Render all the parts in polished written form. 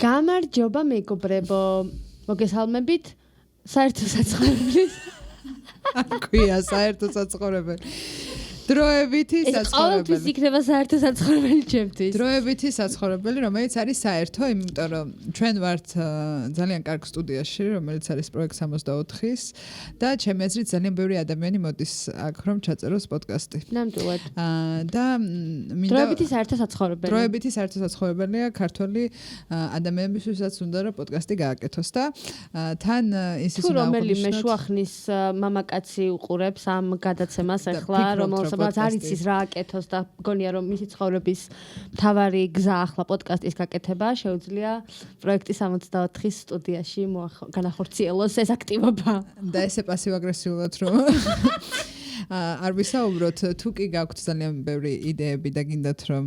გამარჯობა მეგობრებო, მოგესალმებით საერთო საცხოვრებელის. ქვია საერთო საცხოვრებელი. დროებითი საცხოვრებელი. ყოველთვის იქნება საერთო საცხოვრებელი ჩემთვის. დროებითი საცხოვრებელი, რომელიც არის საერთო, იმიტომ რომ ჩვენ ვართ ძალიან კარგ სტუდიაში, რომელიც არის პროექტ 64-ის და ჩემი აზრით ძალიან ბევრი ადამიანი მოდის აქ რომ ჩაწეროს პოდკასტი. ნამდვილად. და დროებითი საერთო საცხოვრებელი. დროებითი საერთო საცხოვრებელია ქართველი ადამიანებისთვისაც უნდა რომ პოდკასტი გააკეთოს და თან ისიც თუ რომელიმე შუახნის მამაკაცი უყურებს ამ გადაცემას ახლა რომელსაც არ იცის რა აკეთოს და მგონია რომ მისი ცხოვრების მთავარი გზა ახლა პოდკასტის გაკეთება შეუძლია პროექტი 64-ის სტუდიაში განახორციელოს ეს აქტივობა და ესე პასივ-აგრესიულად რომ არ ვისაუბროთ თუ კი გაქვთ ძალიან ბევრი იდეები და გინდათ რომ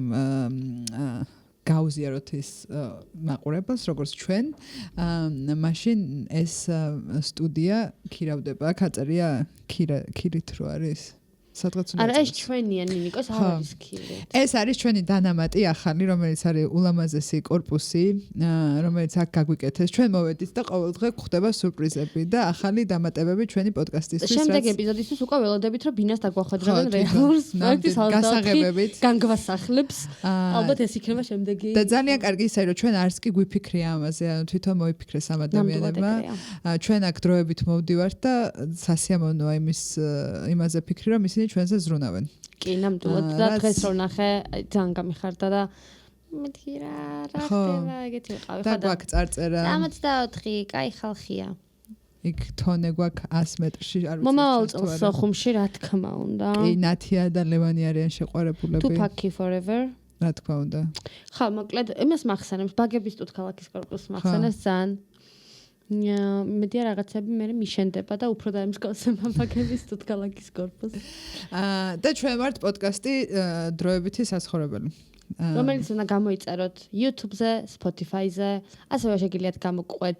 გაუზიაროთ ის მაყურებელს როგორც ჩვენ მაშინ ეს სტუდია ქირავდება ხაწერია ქირით რო არის სადღაც უნდა არა ეს ჩვენია ნინიკოს არ არის ქირი ეს არის ჩვენი დანამატი ახალი რომელიც არის ულამაზესი корпуსი რომელიც აქ გაგვიკეთეს ჩვენ მოვედით და ყოველდღე გვხდება სურპრიზები და ახალი დამატებები ჩვენი პოდკასტისთვის შემდეგ ეპიზოდისთვის უკვე ველოდებით რომ ბინას დაგვახვედრებენ რეალურს გასაღებებით განგვასახლებს ალბათ ეს იქნება შემდეგი და ძალიან კარგი ისაა რომ ჩვენ არც კი გვიფიქრია ამაზე ანუ თვითონ მოიფიქრეს ამ ადამიანებმა ჩვენ აქ დროებით მოვდივართ და სასიამოვნოა იმაზე ფიქრი რომ ისინი ჩვენზე ზრუნავენ. კი, ნამდვილად და დღეს რო ნახე, ძალიან გამიხარდა და მეთქი რა ხდება, ეგეთი ვიყავი ხოდა. და გვაქვს წარწერა. 64, კაი ხალხია. იქ თონე გვაქვს 100 მეტრში, არ ვიცი. მომავალ წელს სოხუმში რა თქმა უნდა. კი, ნათია და ლევანი არიან შეყვარებულები. Tupac forever. რა თქმა უნდა. ხა, მოკლედ, იმას მახსენებს, ბაგების თუთქალაქის корпуს მახსენებს ძალიან. მედია რაღაცები მე მიშენდება და უფრო დაემსგავსება ბაგების თუთქალაქის корпуს. და ჩვენ ვართ პოდკასტი დროებითი საცხოვრებელი. რომელიც უნდა გამოიწეროთ YouTube-ზე, Spotify-ზე, ასევე შეგიძლიათ გამოგყვეთ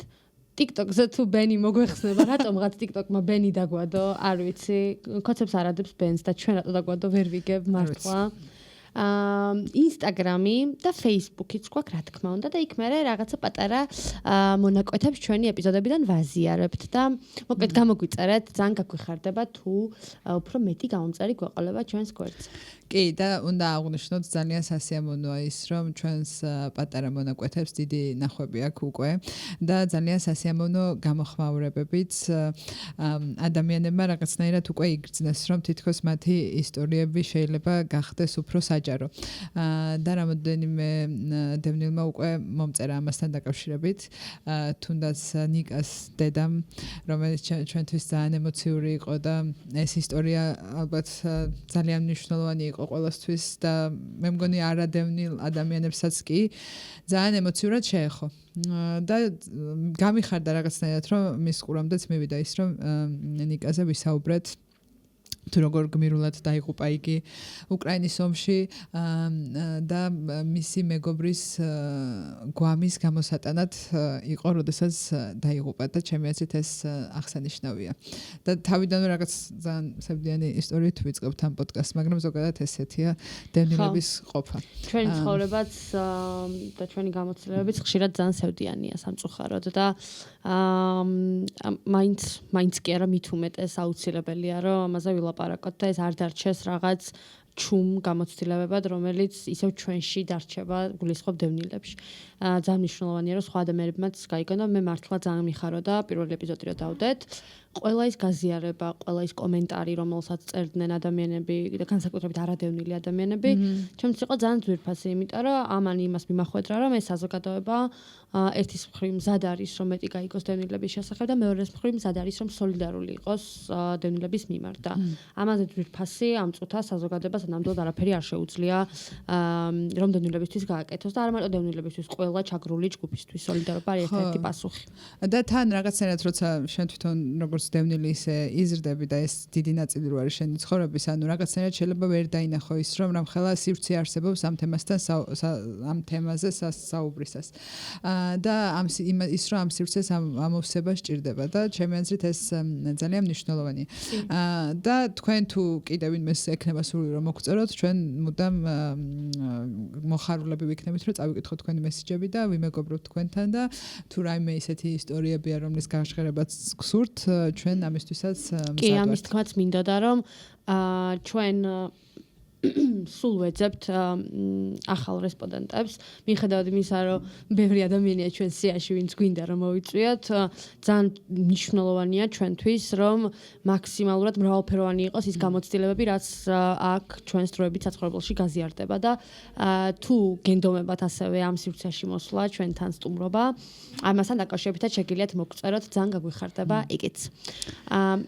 TikTok-ზე თუ ბენი მოგვეხსნება, რატომღაც TikTok-მა ბენი დაგვადო, არ ვიცი, კოცებს არ ადებს ბენს და ჩვენ რატო დაგვადო ვერ ვიგებ მართლა. Instagram-ი და Facebook-იც გვაქვს რა თქმა უნდა და იქ მე რაღაცა პატარა მონაკვეთებს ჩვენი ეპიზოდებიდან ვაზიარებთ და მოკლედ გამოგვიწერეთ ძალიან გაგვიხარდება თუ უფრო მეტი გამომწერი გვეყოლება ჩვენს გვერდზე. კი და უნდა აღვნიშნოთ ძალიან სასიამოვნოა ის რომ ჩვენს პატარა მონაკვეთებს დიდი ნახვები აქვს უკვე და ძალიან სასიამოვნო გამოხმაურებებით ადამიანებმა რაღაცნაირად უკვე იგრძნეს რომ თითქოს მათი ისტორიები შეიძლება გახდეს უფრო საჯარო. და რამოდენიმე დევნილმა უკვე მომწერა ამასთან დაკავშირებით თუნდაც ნიკას დედამ რომელიც ჩვენთვის ძალიან ემოციური იყო და ეს ისტორია ალბათ ძალიან მნიშვნელოვანი იყო ყველასთვის და მე მგონი არადევნილ ადამიანებსაც კი ძალიან ემოციურად შეეხო და გამიხარდა რაღაცნაირად რომ მის ყურამდეც მივიდა ის რომ ნიკაზე ვისაუბრეთ თუ როგორ გმირულად დაიღუპა იგი უკრაინის ომში და მისი მეგობრის გვამის გამოსატანად იყო, როდესაც დაიღუპა და ჩემი აზრით ეს აღსანიშნავია. და თავიდანვე რაღაც ძალიან სევდიანი ისტორიით ვიწყებთ ამ პოდკასტს, მაგრამ ზოგადად ესეთია დევნილების ყოფა. ჩვენი ცხოვრებაც და ჩვენი გამოცდილებებიც ხშირად ძალიან სევდიანია სამწუხაროდ და მაინც კი არა მით უმეტეს აუცილებელია რომ ამაზე ვილაპარაკოთ და ეს არ დარჩეს რაღაც ჩუმ გამოცდილებებად რომელიც ისევ ჩვენში დარჩება გულისხმობ დევნილებში. ძალიან მნიშვნელოვანია რომ სხვა ადამიანებმაც გაიგონო მე მართლა ძალიან მიხარო და პირველი ეპიზოდი რო დავდეთ ყველა ის გაზიარება, ყველა ის კომენტარი რომელსაც წერდნენ ადამიანები და განსაკუთრებით არადევნილი ადამიანები ჩემთვის იყო ძალიან ძვირფასი იმიტომ რომ ამან იმას მიმახვედრა რომ ეს საზოგადოება ერთის მხრივ მზად არის რომ მეტი გაიგოს დევნილების შესახებ და მეორეს მხრივ მზად არის რომ სოლიდარული იყოს დევნილების მიმართ და ამაზე ძვირფასი ამ წუთას საზოგადოებას ნამდვილად არაფერი არ შეუძლია რომ დევნილებისთვის გააკეთოს და არა მარტო დევნილებისთვის ყველა ჩაგრული ჯგუფისთვის სოლიდარობა არის ერთ-ერთი პასუხი. და თან რაღაცნაირად როცა შენ თვითონ როგორც დევნილი ისე იზრდები და ეს დიდი ნაწილი რო არის შენი ცხოვრების, ანუ რაღაცნაირად შეიძლება ვერ დაინახო ის, რომ რამხელა სივრცე არსებობს ამ თემასთან ამ თემაზე საუბრისას. და ის რომ ამ სივრცეს ამოვსება სჭირდება და ჩემი აზრით ეს ძალიან მნიშვნელოვანია. და თქვენ თუ კიდევ ვინმეს ექნება სურვილი რომ მოგწეროთ, ჩვენ მუდამ მოხარულები ვიქნებით რომ წავიკითხოთ თქვენი მესიჯები და ვიმეგობროთ თქვენთან და თუ რაიმე ისეთი ისტორიებია რომლის გაჟღერებაც გსურთ, ჩვენ ამისთვისაც მზად ვართ. კი, ამის თქმაც მინდოდა რომ ჩვენ სულ ვეძებთ ახალ რესპონდენტებს, მიუხედავად იმისა, რომ ბევრი ადამიანია ჩვენ სიაში, ვინც გვინდა რომ მოვიწვიოთ, ძალიან მნიშვნელოვანია ჩვენთვის, რომ მაქსიმალურად მრავალფეროვანი იყოს ის გამოცდილებები, რაც აქ ჩვენს დროებით საცხოვრებელში გაზიარდება და თუ გენდომებათ ასევე ამ სივრცეში მოსვლა, ჩვენთან სტუმრობა, ამასთან დაკავშირებითაც შეგიძლიათ მოგწეროთ, ძალიან გაგვიხარდება იქიც.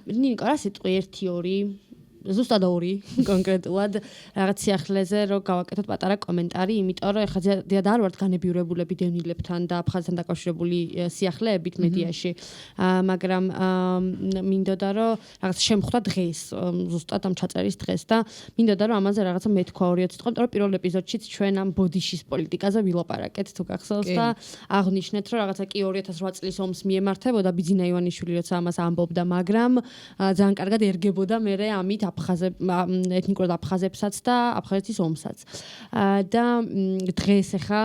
ნინიკო, რა სიტყვი 1-2 ზუსტად 2 კონკრეტულად რაღაც სიახლეზე რომ გავაკეთოთ პატარა კომენტარი, იმიტომ რომ ეხლა ზედად არ ვართ განებიურებულები დევნილებთან და აფხაზთან დაკავშირებული სიახლეებით მედიაში, მაგრამ მინდოდა რომ რაღაც შემხვდა დღეს, ზუსტად ამ ჩაწერის დღეს და მინდოდა რომ ამაზე რაღაცა მეთქვა 2-3 სიტყვა, იმიტომ რომ პირველ ეპიზოდშიც ჩვენ ამ ბოდიშის პოლიტიკაზე ვილაპარაკეთ თუ გახსოვს და აღნიშნეთ რომ რაღაცა კი 2008 წლის ომს მიემართებოდა ბიძინა ივანიშვილი როცა ამას ამბობდა, მაგრამ ძალიან კარგად ერგებოდა მერე ამით ეთნიკურად აფხაზებსაც და აფხაზეთის ომსაც. და დღეს ახლა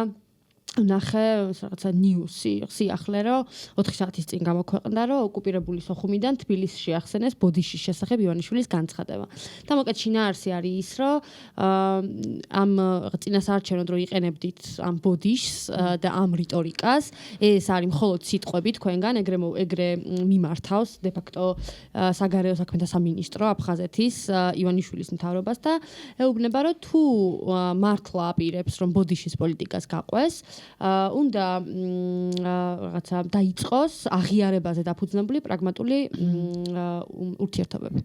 ნახე რაღაცა ნიუსი სიახლე რომ 4 საათის წინ გამოქვეყნდა რომ ოკუპირებული სოხუმიდან თბილისში ახსენეს ბოდიშის შესახებ ივანიშვილის განცხადება. და მოკეთ შინაარსი არის ის რომ ამ წინასაარჩევნო დრო იყენებდით ამ ბოდიშს და ამ რიტორიკას, ეს არის მხოლოდ სიტყვები თქვენგან, ეგრე მიმართავს de facto საგარეო საქმეთა სამინისტრო აფხაზეთის ივანიშვილის მთავრობას და ეუბნება რომ თუ მართლა აპირებს რომ ბოდიშის პოლიტიკას გაყვეს, უნდა რაღაცა დაიწყოს აღიარებაზე დაფუძნებული პრაგმატული ურთიერთობები.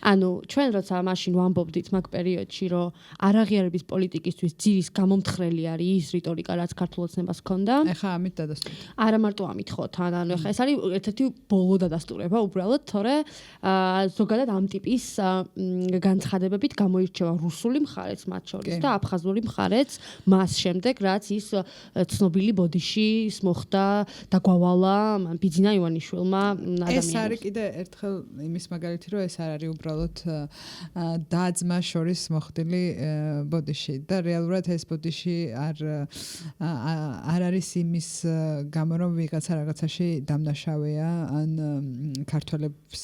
ანუ ჩვენ როცა მაშინ ვამბობდით მაგ პერიოდში რომ არაღიარების პოლიტიკისთვის ძირის გამომთხრელი არის ის რიტორიკა რაც ქართულ ოცნებას ჰქონდა. ეხა ამით დადასტურეთ. არა მარტო ამით ხო, ანუ ეხა ეს არის ერთ-ერთი ბოლო დადასტურება უბრალოდ, თორე ზოგადად ამ ტიპის განცხადებებით გამოირჩევა რუსული მხარეც მათ შორის და აფხაზური მხარეც მას შემდეგ რაც ის ცნობილი ბოდიშის მოხდა და გვავალა ბიძინა ივანიშვილმა ადამიანს. ეს არის კიდე ერთხელ იმის მაგალითი რომ ეს არ არის უბრალოდ და-ძმა შორის მოხდილი ბოდიში და რეალურად ეს ბოდიში არ არის იმის გამო რომ ვიღაცა რაღაცაში დამნაშავეა ან ქართველებს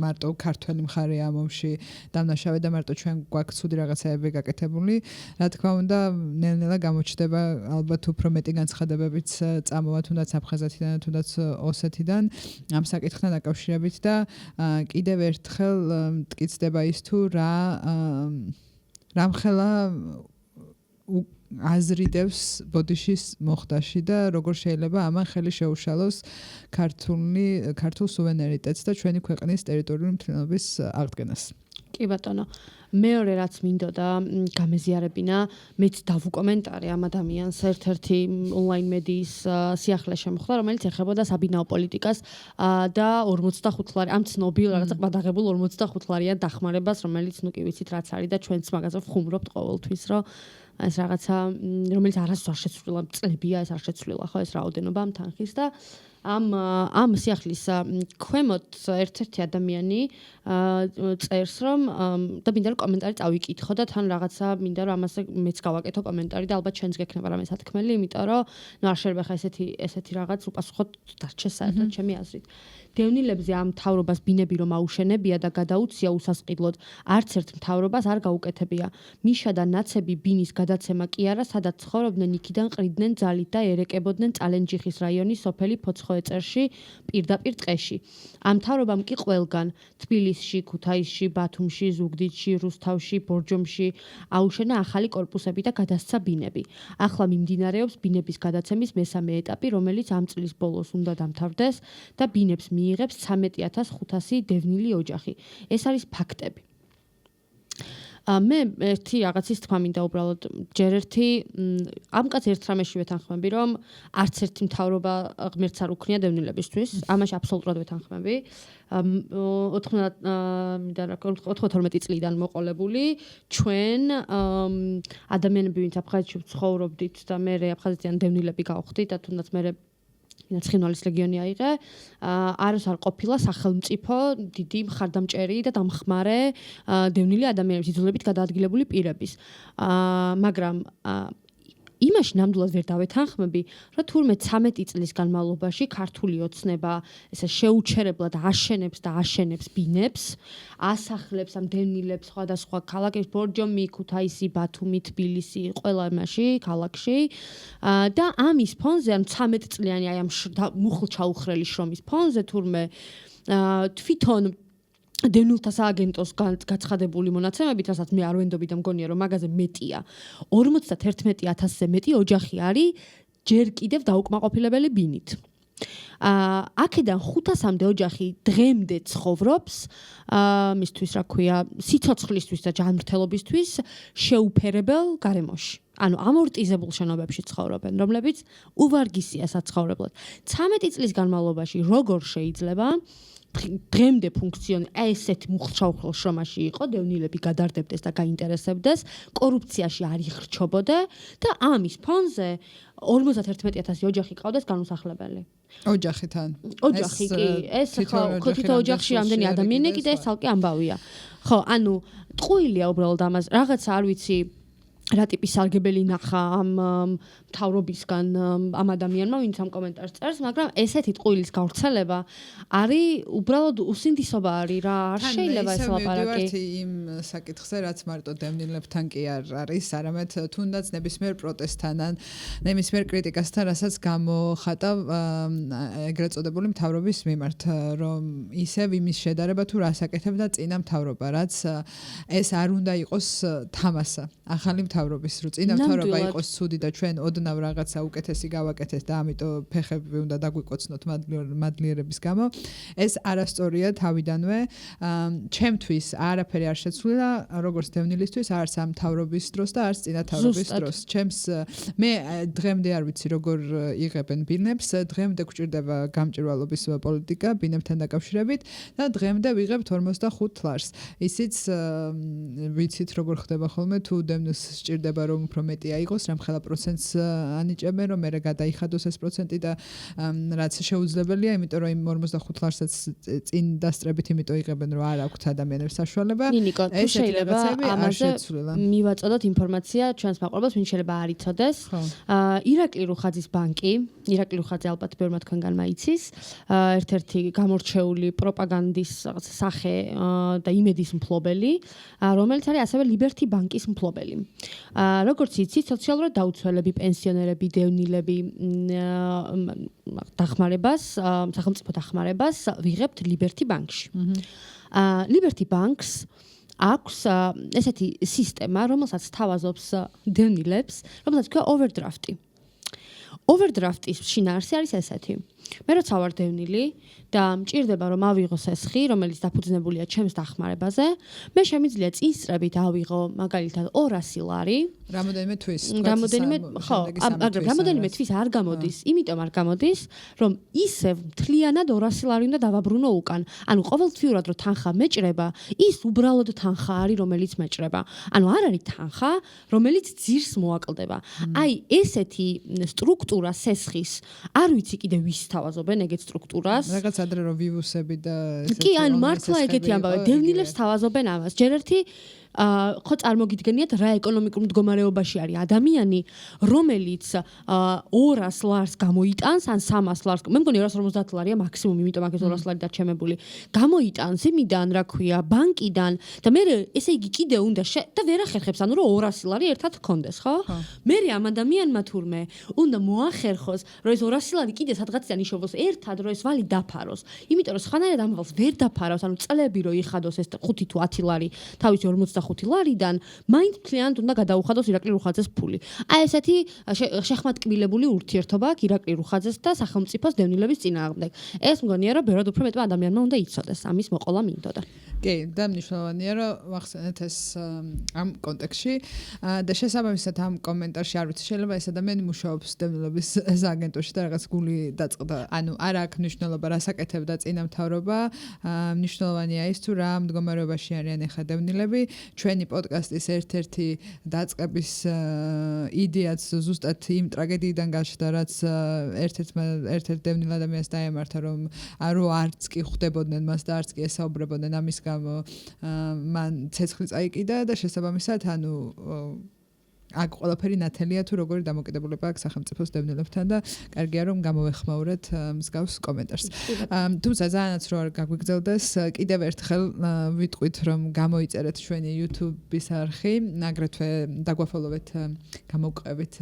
მარტო ქართველი მხარეა ამ ომში დამნაშავე და მარტო ჩვენ გვაქვს ცუდი რაღაცაები გაკეთებული. რა თქმა უნდა, ნელ-ნელა გამოჩნდება ალბათ უფრო მეტი განცხადებებიც წამოვა თუნდაც აფხაზეთიდან, თუნდაც ოსეთიდან ამ საკითხთან დაკავშირებით და კიდევ ერთხელ მტკიცდება ის თუ რამხელა აზრიდებს ბოდიშის მოხდაში და როგორ შეიძლება ამან ხელი შეუშალოს ქართულ სუვერენიტეტს და ჩვენი ქვეყნის ტერიტორიული მთლიანობის აღდგენას. კი ბატონო, მეორე რაც მინდოდა გამეზიარებინა, მეც დავუკომენტარე ამ ადამიანს ერთ-ერთი ონლაინ მედიის სიახლე შემოხდა, რომელიც ეხებოდა საბინაო პოლიტიკას და 45 ლარი, ამ ცნობილ რაღაცა გადაღებულ 45 ლარიან დახმარებას, რომელიც ნუ კი ვიცით რაც არის და ჩვენც მაგაზე ვხუმრობთ ყოველთვის, რომ ეს რაღაცა რომელიც არასდროს არ შეცვლილა, წლებია ეს არ შეცვლილა, ხო ეს რაოდენობა ამ თანხის და ამ სიახლის ქვემოთ ერთ-ერთი ადამიანი წერს რომ და მინდა რომ კომენტარი წავიკითხო და თან რაღაცა მინდა რომ ამაზე მეც გავაკეთო კომენტარი და ალბათ ჩვენც გექნება რამე სათქმელი, იმიტომ რომ ნუ არ შეიძლება ხა ესეთი რაღაც უპასუხოთ დარჩეს საერთოდ ჩემი აზრით. დევნილებზე ამ მთავრობას ბინები რომ აუშენებია და გადაუცია უსასყიდლოდ, არც ერთ მთავრობას არ გაუკეთებია. მიშა და ნაცები ბინის გადაცემა კი არა, სადაც ცხოვრობდნენ იქიდან ყრიდნენ ძალით და ერეკებოდნენ წალენჯიხის რაიონის სოფელი ფოცხოეწერში პირდაპირ ტყეში. ამ მთავრობამ კი ყველგან თბილისში, ქუთაისში, ბათუმში, ზუგდიდში, რუსთავში, ბორჯომში აუშენა ახალი კორპუსები და გადასცა ბინები. ახლა მიმდინარეობს ბინების გადაცემის მესამე ეტაპი, რომელიც ამ წლის ბოლოს უნდა დამთავრდეს და ბინებს მიიღებს 13,500 დევნილი ოჯახი. ეს არის ფაქტები. მე ერთი რაღაცის თქმა მინდა უბრალოდ ჯერ ერთი ამ კაც ერთ რამეში ვეთანხმები რომ არც ერთი მთავრობა ღმერთს არ უქნია დევნილებისთვის ამაში აბსოლუტურად ვეთანხმები 92 წლიდან მოყოლებული ჩვენ ადამიანები ვინც აფხაზეთში ცხოვრობდით და მე აფხაზეთიდან დევნილები გავხდით და თუნდაც მე ცხინვალის ლეგიონი აიღე არც არ ყოფილა სახელმწიფო დიდი მხარდამჭერი და დამხმარე დევნილი ადამიანების იძულებით გადაადგილებული პირების მაგრამ იმაში ნამდვილად ვერ დავეთანხმები, რომ თურმე 13 წლის განმავლობაში ქართული ოცნება ესე შეუჩერებლად აშენებს და აშენებს ბინებს, ასახლებს ამ დევნილებს სხვადასხვა ქალაქებში, ბორჯომი, ქუთაისი, ბათუმი, თბილისი, ყველა მასში, ქალაქში და ამის ფონზე, ამ 13 წლიანი აი ამ მუხლ-ჩაუხრელი შრომის ფონზე თურმე თვითონ დევნილთა სააგენტოს გაცხადებული მონაცემებით, რასაც მე არ ვენდობი და მგონია რომ მაგაზე მეტია. 51,000-ზე მეტი ოჯახი არის ჯერ კიდევ დაუკმაყოფილებელი ბინით. აქედან 500-მდე ოჯახი დღემდე ცხოვრობს მისთვის რა ქვია, სიცოცხლისთვის და ჯანმრთელობისთვის შეუფერებელ გარემოში. ანუ ამორტიზებულ შენობებში ცხოვრობენ, რომლებიც უვარგისია საცხოვრებლად. 13 წლის განმავლობაში როგორ შეიძლება დღემდე ფუნქციონირებს ესეთი მუხლ-ჩაუხრელ შრომაში იყო, დევნილები გადარდებდეს და გაინტერესებდეს, კორუფციაში არ იხრჩობოდა და ამის ფონზე 51,000 ოჯახი ყავდეს განუსახლებელი. ოჯახიდან. ოჯახი კი, ეს ხო, თითო ოჯახში რამდენი ადამიანი კიდე ეს თალკი ამბავია. ხო, ანუ ტყუილია უბრალოდ ამას, რაღაცა არ ვიცი რა ტიპის სარგებელი ნახა ამ მთავრობისგან ამ ადამიანმა, ვინც ამ კომენტარს წერს, მაგრამ ესეთი ტყუილის გავრცელება არის უბრალოდ უსინდისობა არის რა, არ შეიძლება ეს ლაპარაკი. მივდივართ იმ საკითხზე, რაც მარტო დევნილებთან კი არ არის, არამედ თუნდაც ნებისმიერ პროტესტთან ან ნებისმიერ კრიტიკასთან, რასაც გამოხატა ეგრეთ წოდებული მთავრობის მიმართ, რომ ისევ იმის შედარება თუ რას აკეთებდა წინა მთავრობა, რაც ეს არ უნდა იყოს თამასა. ახალი მთავრობის რო წინა მთავრობა იყოს ცუდი და ჩვენ ოდნავ რაღაცა უკეთესი გავაკეთეთ და ამიტომ ფეხები უნდა დაგვიკოცნოთ მადლიერების გამო ეს არასწორია თავიდანვე ჩემთვის არაფერი არ შეცვლილა როგორც დევნილისთვის არც ამ მთავრობის დროს და არც წინა მთავრობის დროს ჩემს მე დღემდე არ ვიცი როგორ იღებენ ბინებს დღემდე გვჭირდება გამჭვირვალობის პოლიტიკა ბინებთან დაკავშირებით და დღემდე ვიღებთ 45 ლარს ისიც ვიცით როგორ ხდება ხოლმე თუ დევნილს სჭირდება რომ უფრო მეტი აიღოს რამხელა პროცენტს ანიჭებენ რომ მერე გადაიხადოს ეს პროცენტი და რაც შეუძლებელია იმიტომ რომ იმ 45 ლარსაც წინ დასწრებით იმიტომ იღებენ რომ არ აქვთ ადამიანებს საშუალება ეს შეიძლება ამაზე მივაწოდოთ ინფორმაცია ჩვენს მაყურებელს ვინ შეიძლება არ იცოდეს ირაკლი რუხაძის ბანკი ირაკლი რუხაძე ალბათ ბევრმა თქვენგან მაიცის ერთ-ერთი გამორჩეული პროპაგანდის სახე და იმედის მფლობელი რომელიც არის ასევე ლიბერტი ბანკის მფლობელი როგორც იცით სოციალურად დაუცველები პენსიონერები დევნილები დახმარებას სახელმწიფო დახმარებას ვიღებთ ლიბერტი ბანკში ლიბერტი ბანკს აქვს ესეთი სისტემა რომელსაც თავაზობს დევნილებს რომელსაც ქვია ოვერდრაფტი ოვერდრაფტის შინაარსი არის ესეთი მე როცა ვარ დევნილი და მჭირდება რომ ავიღოს ეს ხი რომელიც დაფუძნებულია ჩემს დახმარებაზე მე შემიძლია წინსწრებით ავიღო მაგალითად 200 ლარი რამოდენიმე თვის რამოდენიმე თვის არ გამოდის იმიტომ არ გამოდის რომ ისევ მთლიანად 200 ლარი უნდა დავაბრუნო უკან ანუ ყოველთვიურად რომ თანხა მეჭრება ის უბრალოდ თანხა არის რომელიც მეჭრება ანუ არ არის თანხა რომელიც ძირს მოაკლდება აი ესეთი სტრუქტურა სესხის არ ვიცი კიდე ვის თავაზობენ ეგეთ სტრუქტურას რაღაც ადრე რომ ვივუსები და ესეთი კი ანუ მართლა ეგეთი ამბავი დევნილებს თავაზობენ ამას ჯერ ერთი ხო წარმოგიდგენიათ რა ეკონომიკურ მდგომარეობაში არის ადამიანი რომელიც 200 ლარს გამოიტანს ან 300 ლარს მე მგონი 250 ლარია მაქსიმუმ იმიტომ აქ 200 ლარი დარჩემებული გამოიტანს იმიდან რა ქვია ბანკიდან და მე ესე იგი კიდე უნდა და ვერ ახერხებს ანუ რომ 200 ლარი ერთად გქონდეს ხო მე ამ ადამიანმა თურმე უნდა მოახერხოს რომ ეს 200 ლარი კიდე სადღაციდან იშოვოს ერთად რომ ეს ვალი დაფაროს იმიტომ რომ სხვანაირად ამ ვალს ვერ დაფარავს ანუ წლები რომ იხადოს ეს 5 თუ 10 ლარი თავისი 45 ლარიდან მაინც მთლიანად უნდა გადაუხადოს ირაკლი რუხაძეს ფული. აი ესეთი შეხმატკბილებული ურთიერთობა აქვს ირაკლი რუხაძეს და სახელმწიფოს დევნილების წინააღმდეგ. ეს მგონია რომ ბევრად უფრო მეტმა ადამიანმა უნდა იცოდეს. ამის მოყოლა მინდოდა. კი, და მნიშვნელოვანია, რომ ვახსენეთ ეს ამ კონტექსტში და შესაბამისად ამ კომენტარში არ ვიცი, შეიძლება ეს ადამიანი მუშაობს დევნილობის აგენტურში და რაღაც გული დაწყდა. ანუ არ აქვს მნიშვნელობა, რას აკეთებდა წინამთავრობა, მნიშვნელოვანია ის თუ რა მდგომარეობაში არიან ახლა დევნილები. ჩვენი პოდკასტის ერთ-ერთი დაწყების იდეაც ზუსტად იმ ტრაგედიიდან გაჩნდა, რაც ერთ-ერთ დევნილ ადამიანს დაემართა, რომ არც კი ხვდებოდნენ მას და არც კი ესაუბრებოდნენ ამის გამო მან ცეცხლი წაიკიდა და შესაბამისად ანუ აქ ყველაფერი ნათელია თუ როგორი დამოკიდებულება აქვს სახელმწიფოს დევნილებთან და კარგია რომ გამოვეხმაურეთ მსგავს კომენტარს. თუმცა ძალიანაც რო არ გაგვიგრძელდეს, კიდევ ერთხელ ვიტყვით რომ გამოიწერეთ ჩვენი YouTube-ის არხი, აგრეთვე დაგვაფოლოვეთ, გამოვყევით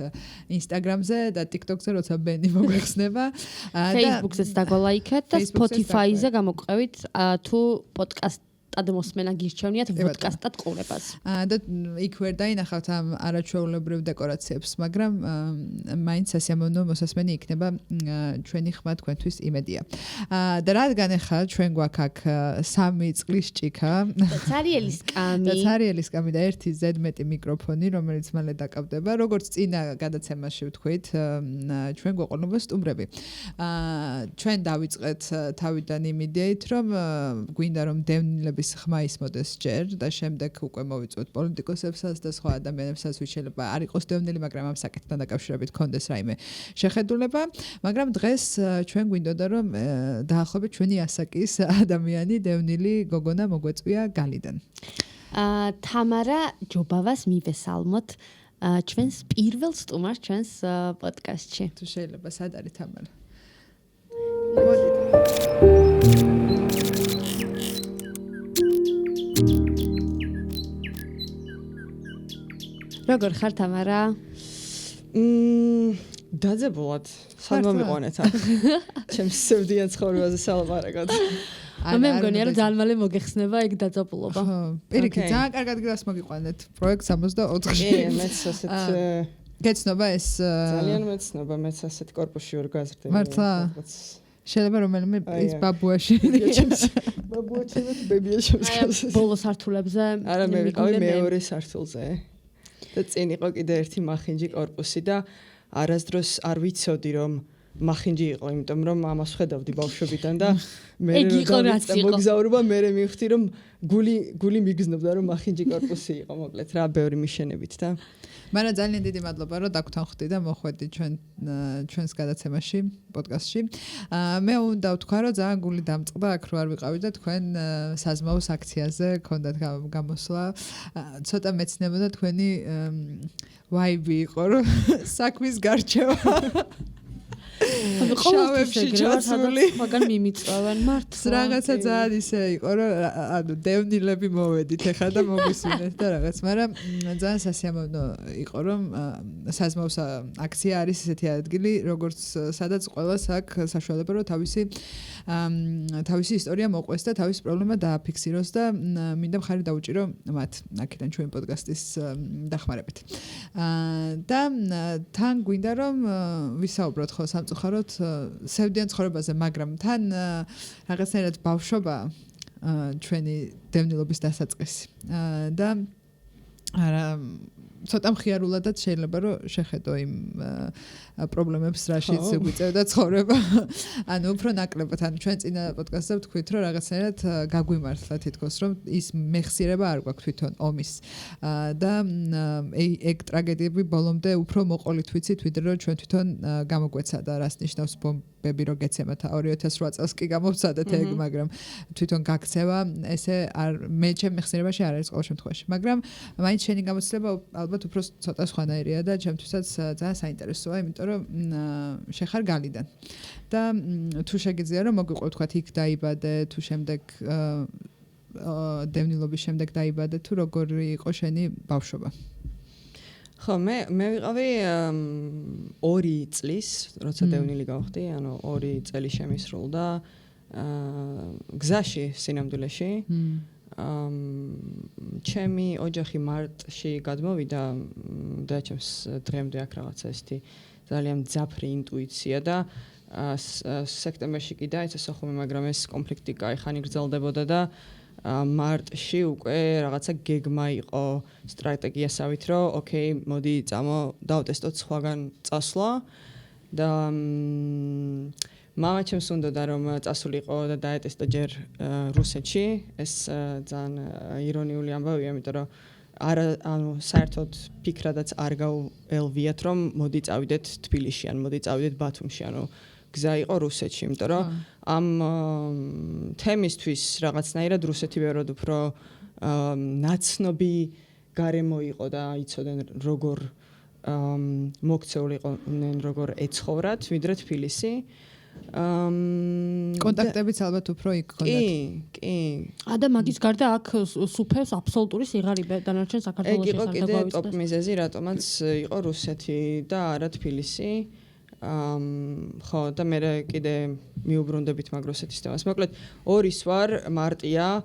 Instagram-ზე და TikTok-ზე, როცა ბენი მოგვეხსნება. Facebook-ზეც დაგვალაიქეთ და Spotify-ზე გამოვყევით თუ პოდკასტ admosmena გირჩევნიათ პოდკასტად ყურებას. და იქ ვერ დაინახავთ ამ არაჩვეულებრივ დეკორაციებს, მაგრამ მაინც სასიამოვნო მოსასმენი იქნება ჩვენი ხმა თქვენთვის იმედია. და რადგან ახლა ჩვენ გვაქვს აქ 3 წყლის ჭიქა და ცარიელის კამი და 1 ზედმეტი მიკროფონი, რომელიც მალე დაკავდება, როგორც წინა გადაცემაში ვთქვით, ჩვენ გვეყოლება სტუმრები. ჩვენ დავიწყეთ თავიდან იმ იდეით, რომ გვინდა რომ დევნილები ხმა ისმოდეს ჯერ და შემდეგ უკვე მოვიწვევთ პოლიტიკოსებსაც და სხვა ადამიანებსაც, ვინც შეიძლება არ იყოს დევნილი, მაგრამ ამ საკითხთან დაკავშირებით კონდეს რაიმე შეხედულება, მაგრამ დღეს ჩვენ გვინდოდა რომ დაახლოებით ჩვენი ასაკის ადამიანი დევნილი გოგონა მოგვეწვია გალიდან. თამარა ჯობავას მივესალმოთ ჩვენს პირველ სტუმარს ჩვენს პოდკასტში. თუ შეიძლება, სად არის თამარა? როგორ ხარ თამარა? დაძებულად. სად მომიყვანეთ აქ? ჩემს სევდიან ცხოვრებაზე სალაპარაკოთ. მე მგონია რომ ძალიან მალე მოგეხსნება ეგ დაძაბულობა. ხო, პირიქით, ძალიან კარგად გას მოგიყვანეთ. პროექტ 64-ში. მეც ასეთ გეცნობა ეს ძალიან მეცნობა, მეც ასეთ корпуსში ვარ გაზრდილი. მართლა? შეიძლება რომელიმე ის ბაბუაში ბაბუაჩემეთ ბებიაჩემს ბოლო სართულებზე არა მე ვიყავი მეორე სართულზე და წინ იყო კიდე ერთი მახინჯი корпуსი და არასდროს არ ვიცოდი რომ მახინჯი იყო, იმიტომ რომ ამას ხედავდი ბავშვობიდან და მე მოგზაურობა მე მივხვდი რომ გული მიგზნობდა რომ მახინჯი корпуსი იყო, მოკლედ რა ბევრი მიშენებით და მაგრამ ძალიან დიდი მადლობა რომ დაგთანხმდი და მოხვედი ჩვენს გადაცემაში, პოდკასტში. მე უნდა ვთქვა რომ ძალიან გული დამწყდა აქ რო არ ვიყავი და თქვენ საზმაოს აქციაზე გქონდათ გამოსვლა. ცოტა მეცნებოდა თქვენი ვაიბი იყო რომ საქმის გარჩევა შავებში ჩაცული მაგან მიმიწვევენ მართლა რაღაცა ძალიან ისე იყო რომ ანუ დევნილები მოვედით ეხლა და მოგვისმინეთ და რაღაც, მაგრამ ძალიან სასიამოვნო იყო რომ საზმაოს აქცია არის ესეთი ადგილი, როგორც სადაც ყველას აქვს საშუალება რომ თავისი ისტორია მოყვეს და თავისი პრობლემა დააფიქსიროს და მინდა მხარი დაუჭირო მათ აქედან ჩვენი პოდკასტის დახმარებით. და თან გვინდა რომ ვისაუბროთ ხო სამწუხაროდ სევდიან ცხოვრებაზე, მაგრამ თან რაღაცნაირად ბავშვობა ჩვენი დევნილობის დასაწყისი და არა ცოტა მხიარულადაც შეიძლება რომ შეხედო იმ პრობლემებს, რაშიც გვიწევდა ცხოვრება. ანუ უფრო ნაკლებად, ანუ ჩვენ წინა პოდკასტზე ვთქვით, რომ რაღაცნაირად გაგვიმართლა თითქოს, რომ ის მეხსიერება არ გვაქვს თვითონ ომის. და ეგ ტრაგედიები ბოლომდე უფრო მოყოლით ვიცით, ვიდრე რომ ჩვენ თვითონ გამოგვეცა და რას ნიშნავს ბომბები რო გეცემათ 2008 წელს კი გამოვცადეთ ეგ, მაგრამ თვითონ გაქცევა ესე მე ჩემ მეხსიერებაში არ არის ყოველ შემთხვევაში. მაგრამ მაინც შენი გამოცდილება ალბათ უფრო ცოტა სხვანაირია და ჩემთვისაც ძალიან საინტერესოა, იმიტომ რომ შეხარ გალიდან. და თუ შეგიძლია რომ მოგვიყვე თქვა იქ დაიბადე, თუ შემდეგ დევნილობის შემდეგ დაიბადე, თუ როგორი იყო შენი ბავშვობა? ხო, მე ვიყავი 2 წლის, როცა დევნილი გავხდი, ანუ 2 წელი შემისრულდა გზაში სინამდვილეში. ჩემი ოჯახი მარტში გადმოვიდა და ჩემს დღემდე აქ რაღაცა ესეთი ძალიან მძაფრი ინტუიცია და სექტემბერში კი დაიწყო ხომ, მაგრამ ეს კონფლიქტი კაი ხანი გრძელდებოდა და მარტში უკვე რაღაცა გეგმა იყო სტრატეგიასავით, რომ ოკეი, მოდი წამო დავტესტოთ სხვაგან წასვლა და მამაჩემს უნდოდა რომ წასულიყო და დაეტესტო ჯერ რუსეთში. ეს ძალიან ირონიული ამბავია, იმიტომ რომ საერთოდ ფიქრადაც არ გაუელვიათ რომ მოდი წავიდეთ თბილისში ან მოდი წავიდეთ ბათუმში, გზა იყო რუსეთში, იმიტომ რომ ამ თემისთვის რაღაცნაირად რუსეთი ბევრად უფრო ნაცნობი გარემო იყო და იცოდნენ როგორ მოქცეულიყვნენ, როგორ ეცხოვრათ, ვიდრე თბილისი. კონტაქტებიც ალბათ უფრო იქ ჰქონდათ. კი. და მაგის გარდა აქ სუფევს აბსოლუტური სიღარიბე დანარჩენ საქართველოში იყო კიდე ტოპ მიზეზი, რატომაც იყო რუსეთი და არა თბილისი. ხო და მე კიდე მიუბრუნდებით მაგ რუსეთის თემას. მოკლედ 2-ის ვარ მარტია,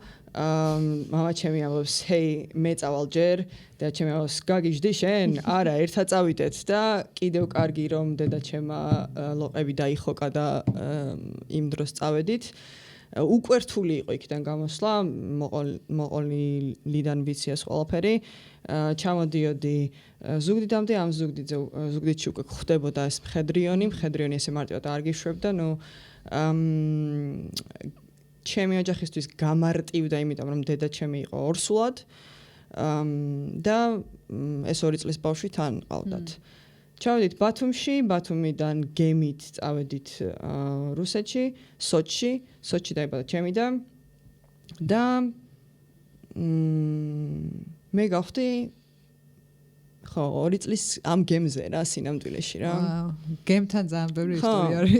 მამაჩემი ამბობს, ჰეი, მე წავალ ჯერ და ჩემი ამბობს, გაგიჟდი შენ? არა, ერთად წავიდეთ და კიდევ კარგი რომ დედაჩემა ლოყები დაიხოკა და იმ დროს წავედით. უკვე რთული იყო იქიდან გამოსვლა, მოყოლიდან ვიციას ყველაფერი. ჩამოდიოდი ზუგდიდამდე, ამ ზუგდიდში უკვე ხდებოდა ეს მხედრიონი ესე მარტივად არ გიშვებდა, ჩემი ოჯახისთვის გამარტივდა, იმიტომ რომ დედაჩემი იყო ორსულად და ეს 2 წლის ბავშვი თან ყავდათ. ჩავედით ბათუმში, ბათუმიდან გემით წავედით რუსეთში, სოჩში დაიბადა ჩემი და მე გავხდი ხო 2 წლის ამ გემზე რა სინამდვილეში რა. გემთან ძალიან ბევრი ისტორია არის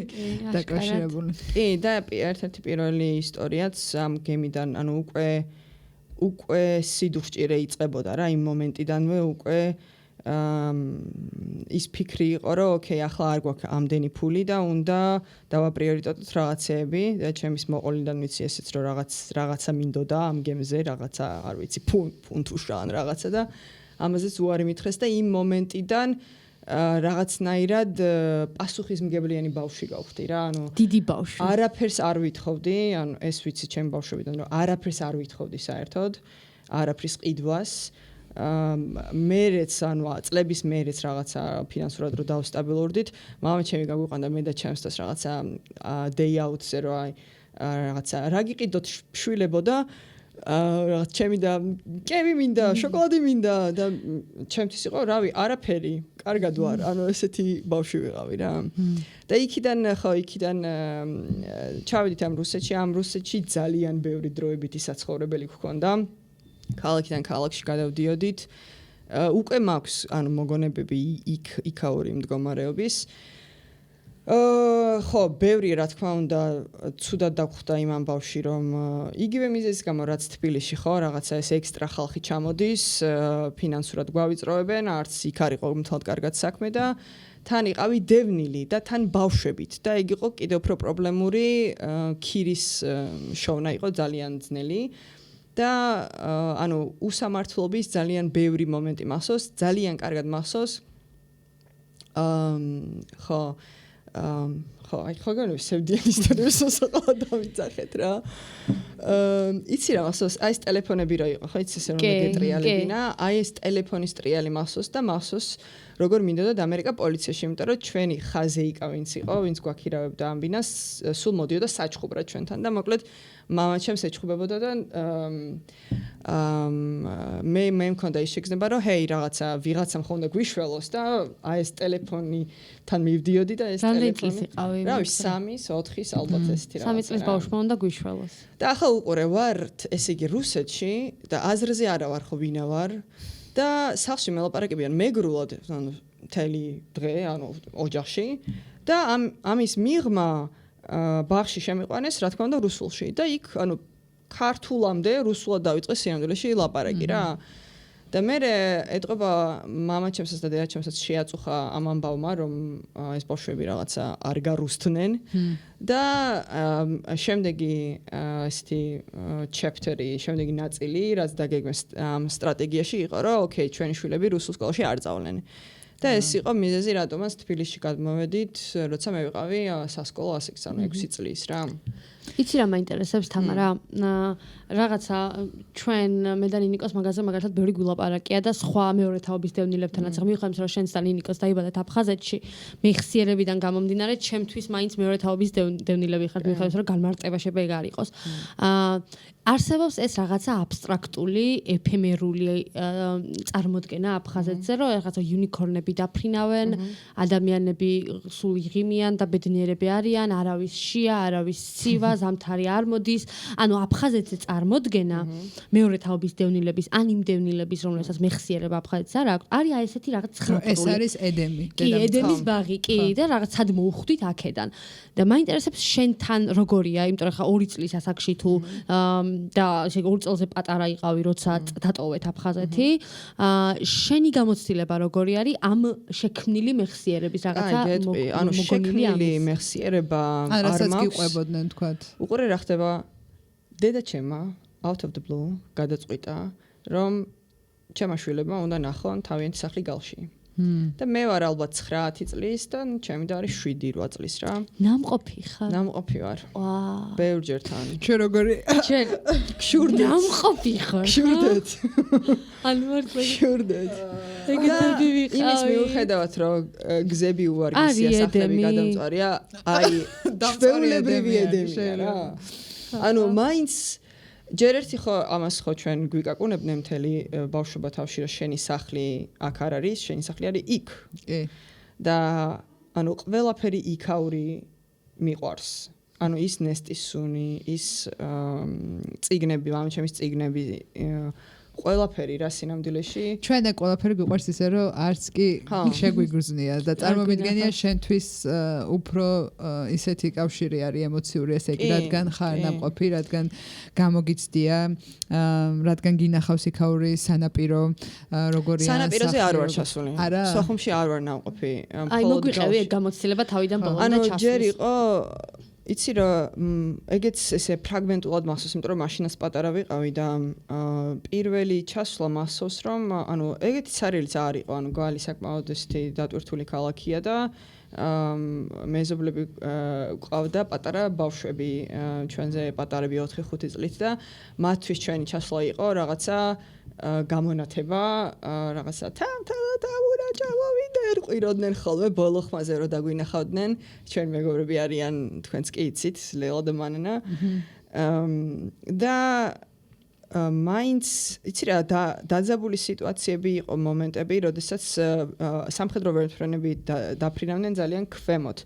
დაკავშირებული. კი და ერთ-ერთი პირველი ისტორიაც ამ გემიდან, უკვე სიდუხჭირე იწყებოდა რა იმ მომენტიდანვე უკვე ის ფიქრი იყო რომ ოკეი, ახლა არ გვაქვს ამდენი ფული და უნდა დავაპრიორიტეტოთ რაღაცეები და ჩემის მოყოლიდან ვიცი ესეც რომ რაღაცა მინდოდა ამ გემზე, რაღაცა არ ვიცი, ფუნთუშა ან რაღაცა და ამაზეც უარი მითხრეს და იმ მომენტიდან რაღაცნაირად პასუხისმგებლიანი ბავშვი გავხდი რა, დიდი ბავშვი. არაფერს არ ვითხოვდი, ეს ვიცი ჩემი ბავშვობიდან, რომ არაფერს არ ვითხოვდი საერთოდ, არაფრის ყიდვას. მერეც, წლების მერეც რაღაცა ფინანსურად რო დავსტაბილურდით, მამაჩემი გაგვიყვანდა მე და ჩემსთან რაღაცა day out-ზე რო რაღაცა რა გიყიდოთ შვილებო და რაღაც ჩემი და კევი მინდა, შოკოლადი მინდა და ჩემთვის იყო, რავი, არაფერი, კარგად ვარ, ესეთი ბავშვი ვიყავი რა. და იქიდან ჩავედით ამ რუსეთში ძალიან ბევრი დროებითი საცხოვრებელი გქონდა. ქალაქიდან ქალაქში გადავდიოდით. უკვე მაქვს მოგონებები იქაური მდგომარეობის. ხო, ბევრი რა თქმა უნდა, ცუდად დაგვხვდა იმ ამბავში, რომ იგივე მიზეზის გამო, რაც თბილისში ხო, რაღაცა ეს ექსტრა ხალხი ჩამოდის, ფინანსურად გვავიწროებენ, არც იქ არ იყო მთლად კარგად საქმე და თან იყავი დევნილი და თან ბავშვებით და ეგ იყო კიდევ უფრო პრობლემური, ქირის შოვნა იყო ძალიან ძნელი. და უსამართლობის ძალიან ბევრი მომენტი მახსოვს, ძალიან კარგად მახსოვს. ხო, სევდიან ისტორიებს მოსაყვა დავიძახეთ რა. იცი რა მახსოვს, აი ეს ტელეფონები რო იყო, ხო იცი ესე რომ მეგეტრიალებინა, აი ეს ტელეფონის ტრიალი მახსოვს და მახსოვს როგორ მინდოდა და ამერიკა პოლიციაში, იმიტომ რომ ჩვენი ხაზეიკა ვინც იყო, ვინც გვაქირავებდა ამ ბინას, სულ მოდიოდა საჩხუბრად ჩვენთან და მოკლედ მამაჩემს ეჩხუბებოდა და მე მქონდა ის შეგრძნება, რომ ჰეი რაღაცა ვიღაცამ ხომ უნდა გვიშველოს და აი ეს ტელეფონიდან მივდიოდი და ეს ტელეფონი რავი 3-4 ალბათ ესეთი რაღაცა 3 წლის ბავშვმა უნდა გვიშველოს. და ახლა უყურე ვართ, ესე იგი რუსეთში და აზრზე არა ვარ ხო ვინა ვარ და სახლში მელაპარაკებიან მეგრულად, მთელი დღე, ოჯახში და ამის მიღმა ბაღში შემიყვანეს, რა თქმა უნდა, რუსულში და იქ, ქართულამდე რუსულად დავიწყე სინამდვილეში ლაპარაკი რა. და მე ეტყობა მამაჩემსაც და დედაჩემსაც შეაწუხა ამ ამბავმა, რომ ეს ბავშვები რაღაცა არ გარუსთნენ და შემდეგი ესეთი chapter-ი, შემდეგი ნაწილი, რაც დაგეგმეს ამ სტრატეგიაში იყო, რომ ოკეი, ჩვენი შვილები რუსულ სკოლაში არ წავლენ. და ეს იყო მიზეზი, რატომაც თბილისში გადმოვედით, როცა მე ვიყავი სასკოლო ასაკში, 6 წლის რა. იცი რა მაინტერესებს თამარა? რაღაცა ჩვენ მე და ნინიკოს მაგაზე მაგალითად ბევრი გულაპარაკია და სხვა მეორე თაობის დევნილებთანაც მიუხედავად რომ შენც და ნინიკოს დაიბადეთ აფხაზეთში, მეხსიერებიდან გამომდინარე, ჩემთვის მაინც მეორე თაობის დევნილები ხართ, მიუხედავად რომ განმარტება შეიძლება ეგ არ იყოს. არსებობს ეს რაღაცა აბსტრაქტული, ეფემერული წარმოდგენა აფხაზეთზე, რომ რაღაცა იუნიკორნები დაფრინავენ, ადამიანები სულ იღიმიან და ბედნიერები არიან, არავის შია, არავის ცივა, ზამთარი არ მოდის. ანუ აფხაზეთზე წარმოდგენა მეორე თაობის დევნილების, ან იმ დევნილების, რომელსაც მეხსიერება აფხაზეთს არ აქვს, არის აი ესეთი რაღაც ხრაპრული. ეს არის ედემი, კი, ედემის ბაღი, კი, და რაღაც სად მოუხვდით აქედან. და მაინტერესებს შენთან როგორია, იმიტომ რომ ხა 2 წლის ასაკში თუ და ესე 2 წელზე პატარა იყავი, როცა დატოვეთ აფხაზეთი. შენი გამოცდილება როგორი არის ამ შექმნილი მეხსიერების რაღაცა ანუ შექმნილი მეხსიერება არ მაქვს. გიყვებოდნენ თქვათ. უყურე რა ხდება? დედაჩემა out of the blue გადაწყვიტა, რომ ჩემმა შვილებმა უნდა ნახონ თავიანთი სახლი გალში. და მე ვარ ალბათ 9-10 წლის და ჩემი და არის 7-8 წლის რა. ნამყოფი ხარ? ნამყოფი ვარ. ვაა. ბევრჯერ თან. ჩვენ როგორი ჩვენ გშურდეთ. ნამყოფი ხარ? გშურდეთ. ანუ მართლა გშურდეთ. ეგეთი ვიყავი. იმის მიუხედავად რომ გზები უარგისია, სახლები გადამწვარია, აი ჩვეულებრივი ედემია რა. ანუ მაინც ჯერ ერთი ხო ამას ხო ჩვენ გვიკაკუნებდნენ მთელი ბავშვობა თავში რომ შენი სახლი აქ არ არის, შენი სახლი არის იქ. კი. და ანუ ყველაფერი იქაური მიყვარს. ანუ ის ნესტის სუნი, ის წიგნები, მამაჩემის წიგნები, ყველაფერი რა სინამდვილეში. ჩვენ და ყველაფერი გვიყვარს ისე რომ არც კი შეგვიგრძნია და წარმომიდგენია შენთვის უფრო ისეთი კავშირი არის ემოციური ესე იგი რადგან ხარ ნამყოფი, რადგან გამოგიცდია, რადგან გინახავს იქაური სანაპირო, როგორია სანაპიროზე არ ვარ ჩასული. სოხუმში არ ვარ ნამყოფი. აი მოგვიყევი ეგ გამოცდილება თავიდან ბოლომდე ჩასული. ანუ ჯერ იყო იცი რომ ეგეც ესე ფრაგმენტულად მახსოვს, იმიტომ რომ მაშინაც პატარა ვიყავი და პირველი ჩასვლა მახსოვს რომ ანუ ეგეთი ცარიელიც არ იყო, ანუ გვალი საკმაოდ ესეთი დატვირთული ქალაქია და მეზობლები ყავდა პატარა ბავშვები, ჩვენზე პატარები 4-5 წლით და მათთვის ჩვენი ჩასვლა იყო რაღაცა გამონათება, რაღაცა ყვიროდნენ ხოლმე ბოლო ხმაზე რომ დაგვინახავდნენ, ჩვენი მეგობრები არიან, თქვენც კი იცით, ლელა და მანანა. და მაინც იცი რა დაძაბული სიტუაციები იყო მომენტები, როდესაც სამხედრო ვერტმფრენები დაფრინავდნენ ძალიან ქვემოთ.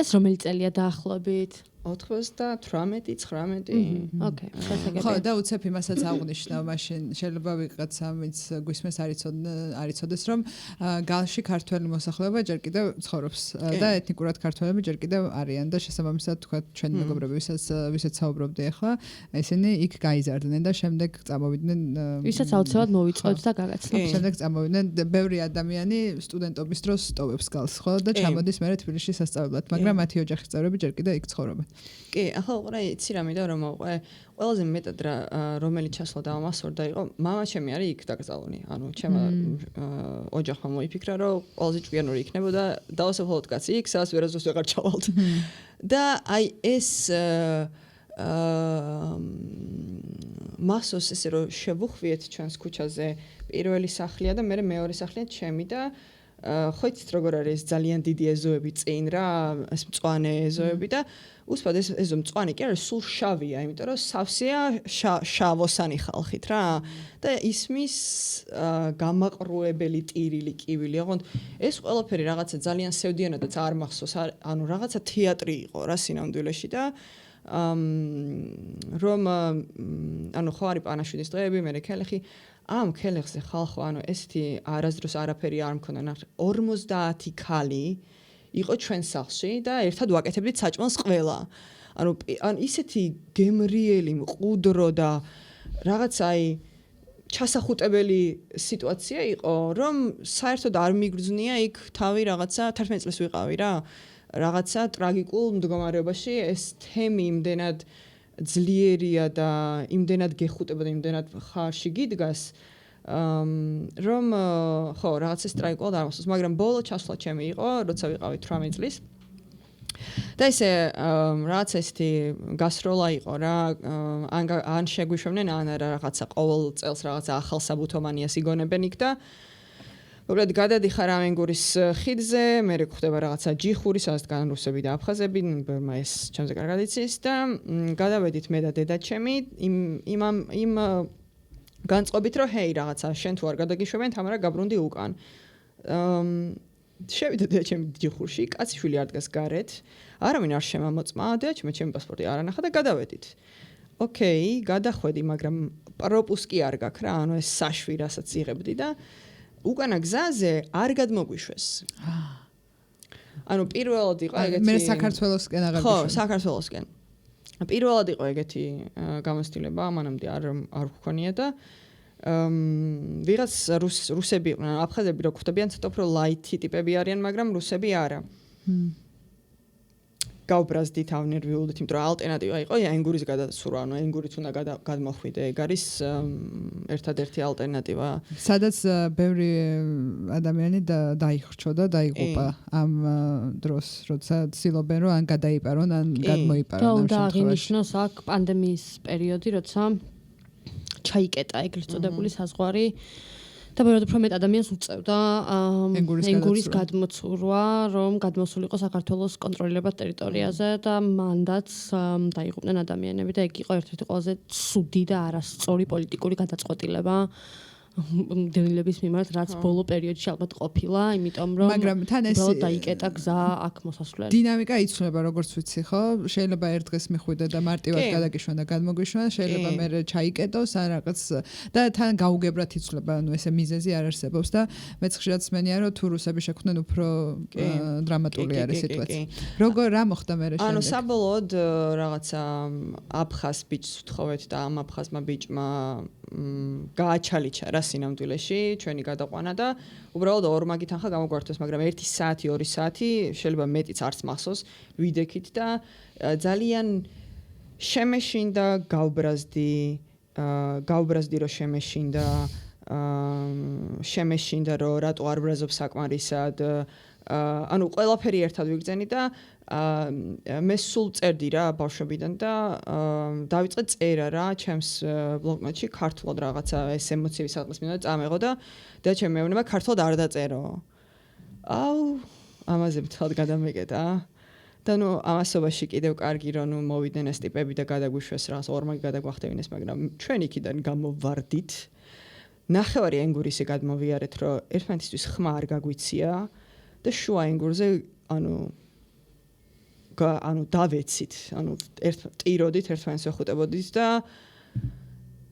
ეს რომელი წელია დაახლოებით? 98-19. ოკეი, ხო, და უცებ იმასაც აღვნიშნა, მაშინ შეიძლება ვიღაცა ვინც გვისმენს არიცოდეს, რომ გალში ქართველი მოსახლეობა ჯერ კიდევ ცხოვრობს და ეთნიკურად ქართველები ჯერ კიდევ არიან და შესაბამისად თქვა ჩვენი მეგობრები, ვისაც საუბრობდი ახლა, ესენი იქ გაიზარდნენ და შემდეგ წამოვიდნენ ვისაც აუცილებლად მოვიწყოთ და გაგაცნობთ. შემდეგ წამოვიდნენ ბევრი ადამიანი სტუდენტობის დროს სტოვებს გალს, ხო და ჩამოდის მერე თბილისში სასწავლებლად, მაგრამ მათი ოჯახის წევრები ჯერ კიდევ იქ ცხოვრობენ. კი, ახლა უყურე, იცი რა მინდა რომ მოყვე, ყველაზე მეტად რა რომელიც ჩასვლა და ამასორდა იყო, მამაჩემი არის იქ დაკრძალული. ანუ ჩემმა ოჯახმა მოიფიქრა, რომ ყველაზე ჭკვიანური იქნებოდა დავასაფლავოთ კაცი იქ, სადაც ვერასდროს ვეღარ ჩავალთ. და აი ეს მასოს ესე რომ შევუხვიეთ ჩვენს ქუჩაზე პირველი სახლია და მე მეორე სახლია ჩემი და ხო იცით როგორ არის ძალიან დიდი ეზოები წინ რა, ეს მწვანე ეზოები და უსპად ეს ეზო მწვანე კი არის, სულ შავია, იმიტომ რომ სავსეა შავოსანი ხალხით რა და ისმის გამაყრუებელი ტირილი კივილი, ოღონდ ეს ყველაფერი რაღაცა ძალიან სევდიანადაც არ მახსოვს, ანუ რაღაცა თეატრი იყო რა სინამდვილეში და რომ ანუ ხო არის პანაშვიდის დღეები, მე ქელეხი ამ ქელეხზე ხალხო, ანუ ესეთი არასდროს არაფერი არ მქონდა, 50 ქალი იყო ჩვენ სახლში და ერთად ვაკეთებდით საჭმელს ყველა. ანუ ისეთი გემრიელი, მყუდრო და რაღაც აი ჩასახუტებელი სიტუაცია იყო, რომ საერთოდ არ მიგრძნია იქ თავი რაღაცა 11 წელს ვიყავი რა. რაღაცა ტრაგიკულ მდგომარეობაში ეს თემი იმდენად ძლიერია და იმდენად გეხუტება და იმდენად ხარში გიდგას, რომ ხო, რაღაც ეს ტრაგიკულად არ მახსოვს, მაგრამ ბოლო ჩასვლა ჩემი იყო, როცა ვიყავი 18 წლის. და ესე რაღაც ესეთი გასროლა იყო რა, ან შეგვიშვებდნენ ან არა რაღაცა ყოველ წელს რაღაცა ახალ საბუთომანიას იგონებენ იქ და უბრალოდ გადადიხარ ამენგურის ხიდზე, მე გვხვდება რაღაცა ჯიხური, სადაც დგანან რუსები და აფხაზები, ბერმა ეს ჩემზე კარგად იცის და გადავედით მე და დედაჩემი იმ განწყობით რომ ჰეი რაღაცა შენ თუ არ გადაგიშვებენ, თამარა გაბრუნდი უკან. შევიდა დედაჩემი ჯიხურში, კაციშვილი არ დგას გარეთ. არავინ არ შემამოწმა, დედაჩემი ჩემი პასპორტი არ ანახა და გადავედით. ოკეი, გადახვედი, მაგრამ პროპუსკი არ გაქვს რა, ანუ ეს საშვი რასაც იღებდი და უკანა გზაზე არ გადმოგვიშვეს. ანუ პირველად იყო ეგეთი მე საქართველოსკენ აღარ ხო, საქართველოსკენ. პირველად იყო ეგეთი გამოცდილება, მანამდე არ ვქონია და ვიღაც რუსები იყვნენ, აფხაზები რო ხვდებიან, ცოტა უფრო ლაითი ტიპები არიან, მაგრამ რუსები არა. გავბრაზდით, ავნერვიულდით, იმიტომ რომ ალტერნატივა იყო ენგურის გადასურვა, ანუ ენგურით უნდა გადმოხვიდე, ეგ არის ერთადერთი ალტერნატივა. სადაც ბევრი ადამიანი დაიხრჩო და დაიღუპა ამ დროს, როცა ცდილობენ რომ ან გადაიპარონ, ან გადმოიპარონ ამ და შემთხვევაში. აღინიშნოს აქ პანდემიის პერიოდი, როცა ჩაიკეტა ეგრეთ წოდებული საზღვარი და ბევრად უფრო მეტ ადამიანს უწევდა ენგურის გადმოცურვა, რომ გადმოსულიყო საქართველოს კონტროლირებად ტერიტორიაზე და მანდაც დაიღუპნენ ადამიანები და ეგ იყო ერთ-ერთი ყველაზე ცუდი და არასწორი პოლიტიკური გადაწყვეტილება დევნილების მიმართ, რაც ბოლო პერიოდში ალბათ ყოფილა, იმიტომ რომ მაგრამ თან ეს დაიკეტა გზა აქ მოსასვლელი. დინამიკა იცვლება, როგორც ვიცი, ხო? შეიძლება ერთ დღეს მიხვიდე და მარტივად გადაგიშვან და გადმოგვიშვან, შეიძლება მერე ჩაიკეტოს ან რაღაც და თან გაუგებრად იცვლება, ანუ ესე მიზეზი არ არსებობს და მეც ხშირად სმენია, რომ თუ რუსები შექმნեն უფრო დრამატული არის სიტუაცია. როგორ რა მოხდა მერე შემდეგ? ანუ საბოლოოდ რაღაცა აფხაზ ბიჭს ვთხოვეთ და ამ აფხაზმა ბიჭმა გააჩალიჩა რა სინამდვილეში ჩვენი გადაყვანა და უბრალოდ ორმაგი თანხა გამოგვართვეს, მაგრამ 1 საათი, 2 საათი, შეიძლება მეტიც არც მახსოვს, ვიდექით და ძალიან შემეშინდა, გავბრაზდი რომ შემეშინდა რომ რატო არ ბრაზობ საკმარისად, ანუ ყველაფერი ერთად ვიგრძენი და მე სულ წერდი რა ბავშვობიდან და დავიწყე წერა რა ჩემს ბლოკნოტში ქართულად რაღაცა ეს ემოციები სადღაც მინდა წამეღო და ჩემი მეუბნება ქართულად არ დაწერო. აუ, ამაზე მთლად გადამეკეტა. და ნუ ამასობაში კიდევ კარგი რომ ნუ მოვიდნენ ეს ტიპები და გადაგვიშვეს რაღაც ორმაგი გადაგვახტევინეს, მაგრამ ჩვენ იქიდან გამოვარდით. ნახევარი ენგურისი გადმოვიარეთ, რომ ერთმანეთისთვის ხმა არ გაგვიცია და შუა ენგურზე ანუ დავეცით, ანუ ტიროდით, ერთმანეთს ვეხუტებოდით და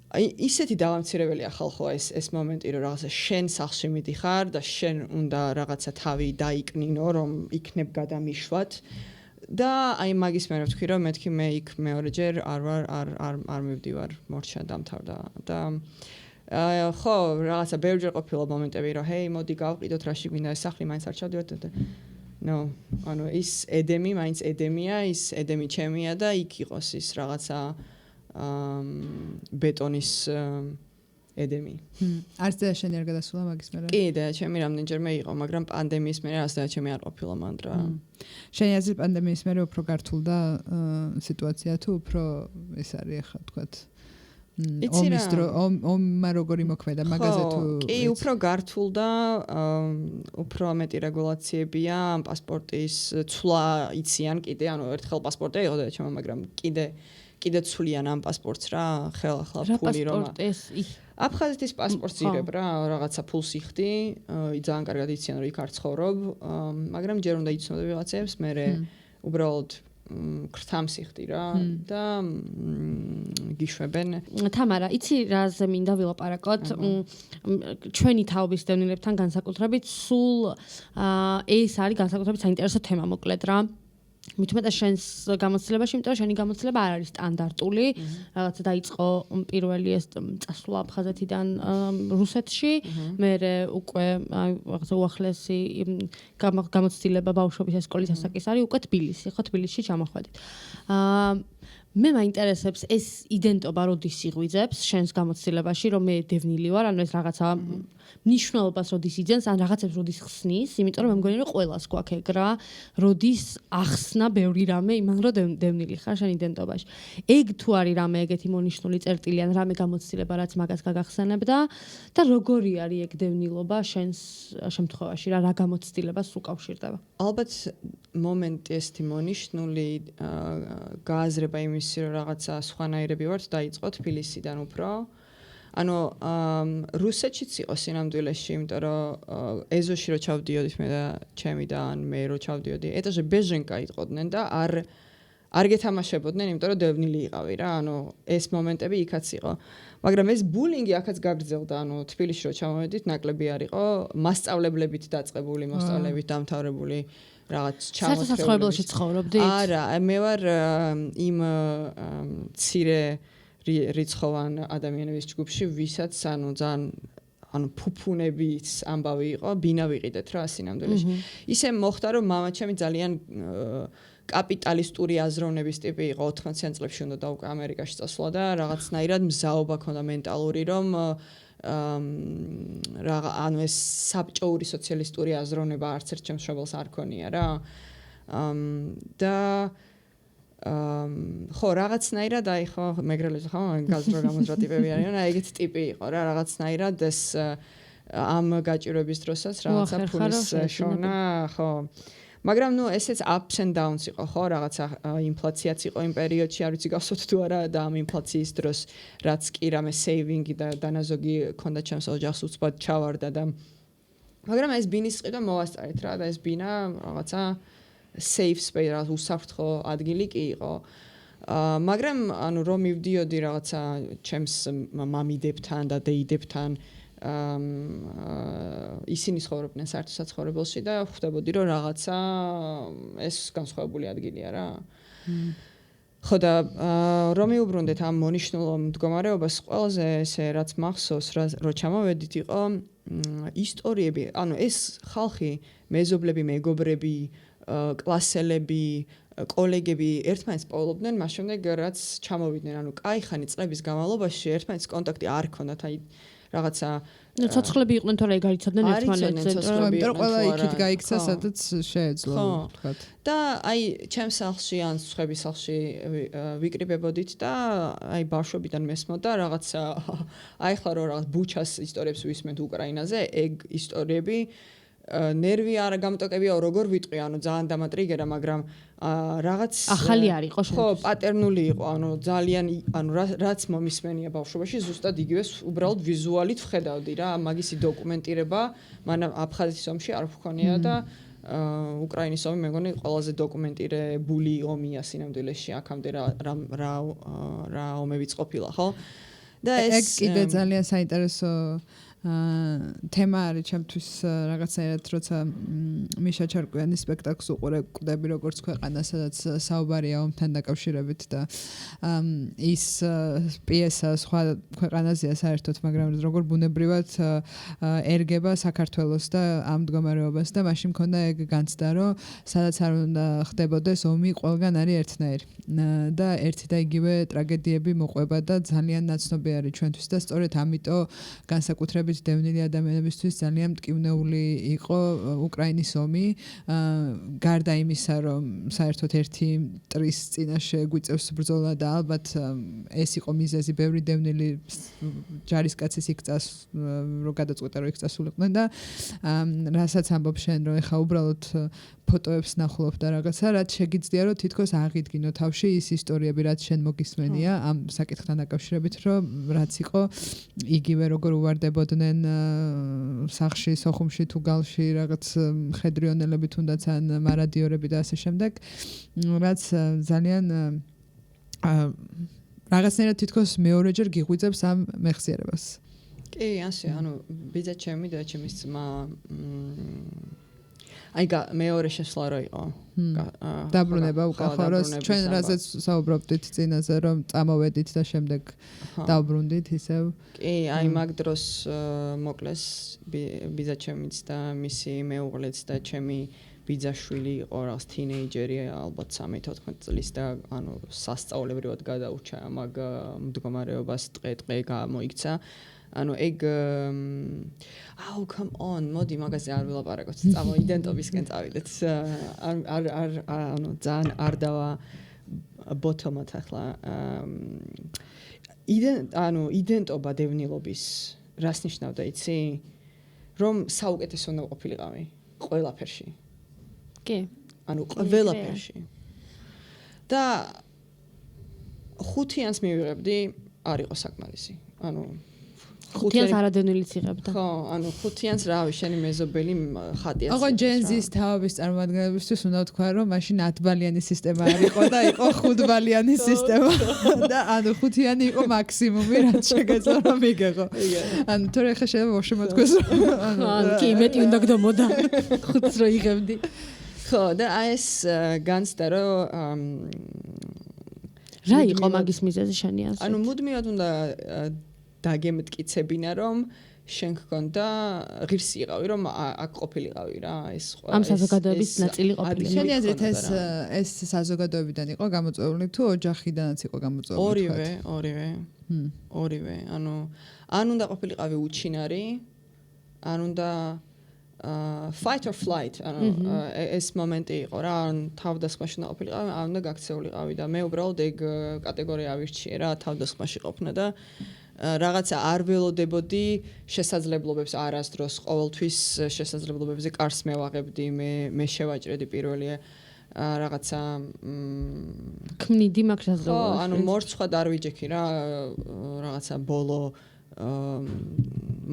აი ისეთი დავამცირებელია ხალხო ეს მომენტი, რომ რაღაცა შენ სახლში მიდიხარ და შენ უნდა რაღაცა თავი დაიკნინო, რომ იქნებ გადამიშვათ და აი მაგის მე ვთქვი, რომ მეთქი მე იქ მეორეჯერ არ მივდივარ, მორჩა დამთავრდა და ხო, რაღაცა ბევრჯერ ყოფილა მომენტები, რომ ჰეი, მოდი გავყიდოთ რაში გვინდა ეს სახლი, მაინც არ ჩავდივართ და ნო, ანუ ის ედემი, მაინც ედემია, ის ედემი ჩემია და იქ იყოს ის რაღაცა ბეტონის ედემი. არც და შენ არ გადასულა მაგის მერე? კი, და ჩემი რამდენჯერმე იყო, მაგრამ პანდემიის მერე არც და ჩემი არ ყოფილა მანდრა. შენი აზრით პანდემიის მერე უფრო გართულდა სიტუაცია თუ უფრო ეს არის ახლა თქვათ ომმა როგორი მოქმედა მაგაზე თუ კი, უფრო გართულდა, უფრო მეტი რეგულაციებია, პასპორტის ცვლა იციან კიდე, ანუ ერთხელ პასპორტი იყო და ჩემო, მაგრამ კიდე ცვლიან ამ პასპორტს რა, ხელახლა ფული რომ აფხაზეთის პასპორტს იღებ რა, რაღაცა ფულს იხდი, ძალიან კარგად იციან რომ იქ არ ცხოვრობ, მაგრამ ჯერ უნდა იცნობდე ვიღაცებს, მერე უბრალოდ ქრთამს იხდი რა და გიშვებენ. თამარა, იცი რაზე მინდა ვილაპარაკოთ? ჩვენი თაობის დევნილებთან განსაკუთრებით სულ ეს არის განსაკუთრებით საინტერესო თემა მოკლედ რა. მით უმეტეს შენს გამოცდილებაში, იმიტომ რომ შენი გამოცდილება არ არის სტანდარტული, რაღაცა დაიწყო პირველი ეს წასვლა აფხაზეთიდან რუსეთში, მერე უკვე რაღაცა უახლესი გამოცდილება ბავშვობის სკოლის ასაკის არის უკვე თბილისი, ხო თბილისში ჩამოხვედით. მე მაინტერესებს ეს იდენტობა როდის იღვიძებს შენს გამოცდილებაში, რომ მე დევნილი ვარ, ანუ ეს რაღაცა მნიშვნელობას როდის იძენს, ან რაღაცებს როდის ხსნის, იმიტომ რომ მე მგონი რომ ყველას გვაქვს ეგ რა, როდის ახსნა ბევრი რამე იმან რომ დევნილი ხარ შენ იდენტობაში. ეგ თუ არის რამე ეგეთი მონიშნული წერტილი ან რამე გამოცდილება, რაც მაგას გაგახსენებდა და როგორი არის ეგ დევნილობა შენს შემთხვევაში რა გამოცდილებას უკავშირდება. ალბათ მომენტი ესეთი მონიშნული გააზრება იმისი რომ რაღაცა სხვანაირები ვართ დაიწყო თბილისიდან უფრო. ანუ რუსეთშიც იყო სინამდვილეში, იმიტომ რომ ეზოში რო ჩავდიოდით მე და ჩემი და ან მე რო ჩავდიოდი, ეტაჟე ბეჟენკა იტყოდნენ და არ გეთამაშებოდნენ, იმიტომ რომ დევნილი იყავი რა, ანუ ეს მომენტები იქაც იყო. მაგრამ ეს ბულინგი აქაც გაგრძელდა, ანუ თბილისში რო ჩამოვედით, ნაკლები არ იყო, მასწავლებლებით დაწყებული, მოსწავლეებით დამთავრებული რაღაც ჩამოთვლილი. საერთაშორისო ცხოვრობდით? არა, მე ვარ იმ ცირე რიცხოვან ადამიანების ჯგუფში, ვისაც ძალიან ფუფუნების ამბავი იყო, ბინა ვიყიდეთ რა სინამდვილეში. ისე მოხდა, რომ მამაჩემი ძალიან კაპიტალისტური აზროვნების ტიპი იყო, 80-იან წლებში უნდა დაუკვე ამერიკაში წასვლა და რაღაცნაირად მზაობა ქონდა მენტალური, რომ ეს საბჭოური სოციალისტური აზროვნება არც ერთ ჩემს მშობელს არ ქონია რა. და ხო, რაღაცნაირად ხო, მეგრელებს ხო, გაზრო გამოძრა ტიპები არიან, ეგეთი ტიპი იყო რა, რაღაცნაირად ეს ამ გაჭირვების დროსაც რაღაცა ფულის შონა, ხო. მაგრამ ესეც ups and downs იყო, ხო, რაღაცა ინფლაციაც იყო იმ პერიოდში, არ ვიცი გახსოვთ თუ არა და ამ ინფლაციის დროს რაც კი რამე saving-ი და დანაზოგი ქონდა ჩემს ოჯახს უცბად ჩავარდა და მაგრამ ეს ბინის ყიდვა მოვასწარეთ რა და ეს ბინა რაღაცა safe space რა უსაფრთხო ადგილი კი იყო. მაგრამ რომ მივდიოდი რაღაცა ჩემს მამიდებთან და დეიდებთან ისინი ცხოვრობდნენ საერთო საცხოვრებელში და ხვდებოდი რომ რაღაცა ეს განსხვავებული ადგილია რა. ხო და რომ მიუბრუნდეთ ამ მონიშნულ მდგომარეობას, ყველაზე ესე რაც მახსოვს, რომ ჩამოვედით იყო ისტორიები, ეს ხალხი, მეზობლები, მეგობრები, კლასელები, კოლეგები ერთმანეთს პოულობდნენ, მას შემდეგ რაც ჩამოვიდნენ, კაი ხანი წლების განმავლობაში ერთმანეთს კონტაქტი არ ჰქონდათ, რაღაცა ცოცხლები იყვნენ თორე ეგ არიცოდნენ ერთმანეთს, იმიტომ ყველა იქით გაიქცა, სადაც შეეძლო, ვთქვათ. და ჩემს სახლში ან სხვების სახლში ვიკრიბებოდით და ბავშვობიდან მესმოდა რაღაცა ახლა რომ რაღაც ბუჩას ისტორიებს ვისმენთ უკრაინაზე, ეგ ისტორიები ნერვი არ გამტოკებია, როგორ ვიტყვი, ძალიან დამატრიგერა, მაგრამ რაღაც ახალი არ იყო შენ. ხო, პატერნული იყო, ძალიან, რაც მომისმენია ბავშვობაში, ზუსტად იგივეს უბრალოდ ვიზუალით ვხედავდი რა, მაგისი დოკუმენტირება, მანამ აფხაზეთის ომში არ ვქონია და უკრაინის ომი მე მგონი ყველაზე დოკუმენტირებული ომია სინამდვილეში, აქამდე რა ომებიც ყოფილა, ხო? და ეს კიდე ძალიან საინტერესო თემა არის ჩემთვის რაღაცნაირად, როცა მიშა ჩარკვიანის სპექტაკლს უყურებ, კვდები როგორც ქვეყანა, სადაც საუბარია ომთან დაკავშირებით და ის პიესა სხვა ქვეყანაზეა საერთოდ, მაგრამ როგორ ბუნებრივად ერგება საქართველოს და ამ მდგომარეობას და მაშინ მქონდა ეგ განცდა, რომ სადაც არ უნდა ხდებოდეს ომი, ყველგან არის ერთნაირი და ერთი და იგივე ტრაგედიები მოყვება და ძალიან ნაცნობი არის ჩვენთვის და სწორედ ამიტომ განსაკუთრებით დევნილი ადამიანებისთვის ძალიან მტკივნეული იყო უკრაინის ომი. გარდა იმისა, რომ საერთოდ ერთი მტრის წინაშე გვიწევს ბრძოლა და ალბათ ეს იყო მიზეზი, ბევრი დევნილი ჯარისკაცის იქ რომ გადაწყვეტა, რომ იქ წასულიყვნენ და რასაც ამბობ შენ, რომ ეხა უბრალოდ ფოტოებს ნახულობ და რაღაცა, რაც შეგიძლია, რომ თითქოს აღიდგინო თავში ის ისტორიები, რაც შენ მოგისმენია ამ საკითხთან დაკავშირებით, რომ რაც იყო იგივე როგორ უვარდებოდნენ სახლში, სოხუმში თუ გალში რაღაც მხედრიონელები თუნდაც ან მარადიორები და ასე შემდეგ, რაც ძალიან რაღაცნაირად თითქოს მეორეჯერ გიღვიძებს ამ მეხსიერებას. კი, ასე, ბიძა ჩემი და ჩემის ძმა მეორე შესვლა რო იყო. დაბრუნება უკვე ხო, რომ ჩვენ რაზეც საუბრობდით წინაზე, რომ წამოვედით და შემდეგ დავბრუნდით ისევ. კი, მაგ დროს მოკლეს ბიძა ჩემიც და მისი მეუღლეც და ჩემი ბიძაშვილი იყო რაღაც თინეიჯერი, ალბათ 13-14 წლის და სასწauლებრივად გადაურჩა მაგ მდგომარეობას, ტყე გამოიქცა. ანუ ეგ come on, მოდი მაგაზე არ ვილაპარაკოთ. წავა იდენტობისკენ წავიდეთ. ანუ ძალიან არ დავა ბოთომად ახლა. იდენტობა დევნილობის რას ნიშნავდა, იცი? რომ საუკეთესო უნდა ყოფილიყავი ყველაფერში. კი. ანუ ყველაფერში. და 5-იანს მივიღებდი, არ იყო საკმარისი. ანუ 5-იანს არადევნილიც იღებდა. ხო, ანუ 5-იანს რავი, შენი მეზობელი ხატია. ოღონ ჯენზის თაობის წარმომადგენლებისთვის უნდა ვთქვა, რომ მაშინ 10 ბალიანი სისტემა არ იყო და იყო 5 ბალიანი სისტემა და ანუ 5-იანი იყო მაქსიმუმი, რაც შეგეძლო რომ იგეგო. ანუ თორე ხა შეიძლება მოშემოთქვეს რომ ანუ კი მეტი უნდა გდომოდა 5-ს რო იღებდი. ხო, და ეს განცდა რომ რა იყო მაგის მიზეზი შენი აზრით? ანუ მუდმივად უნდა დაგემტკიცებინა რომ შენ გქონდა ღირსი იყავი რომ აქ ყოფილიყავი რა ეს ყველა ამ საზოგადოების ნაწილი ყოფილი. შენი აზრით ეს საზოგადოებიდან იყო გამოწვეული თუ ოჯახიდანაც იყო გამოწვეული? ორივე. ან უნდა ყოფილიყავი უჩინარი, ან უნდა fight or flight, ეს მომენტი იყო რა, ან თავდასხმაში უნდა ყოფილიყავი, ან უნდა გაქცეულიყავი და მე უბრალოდ ეგ კატეგორია ავირჩიე რა, თავდასხმაში ყოფნა და რაღაცა არ ველოდებოდი შესაძლებლობებს არასდროს, ყოველთვის შესაძლებლობებზე კარს მევაღებდი, მე შევაჭრედი პირველი რაღაცა ქმნიდი მაგ შესაძლებლობებს. ანუ მორცხვად არ ვიჯექი რა, რაღაცა ბოლო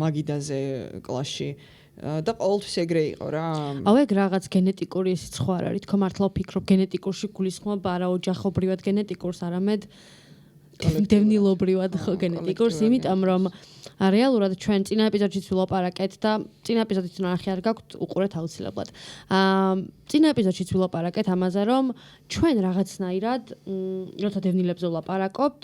მაგიდაზე კლასში და ყოველთვის ეგრე იყო რა. აუ ეგ რაღაც გენეტიკური ისიც ხო არ არის, თქო მართლა ვფიქრობ გენეტიკურში გულისხმობ არა ოჯახობრივად გენეტიკურს, არამედ დევნილობრივად ხო გენეტიკურს, იმიტომ რომ რეალურად ჩვენ წინა ეპიზოდშიც ვილაპარაკეთ და წინა ეპიზოდით ნახე არ გაქვთ უყურეთ აუცილებლად. წინა ეპიზოდშიც ვილაპარაკეთ ამაზე, რომ ჩვენ რაღაცნაირად როცა დევნილებზე ვლაპარაკობთ,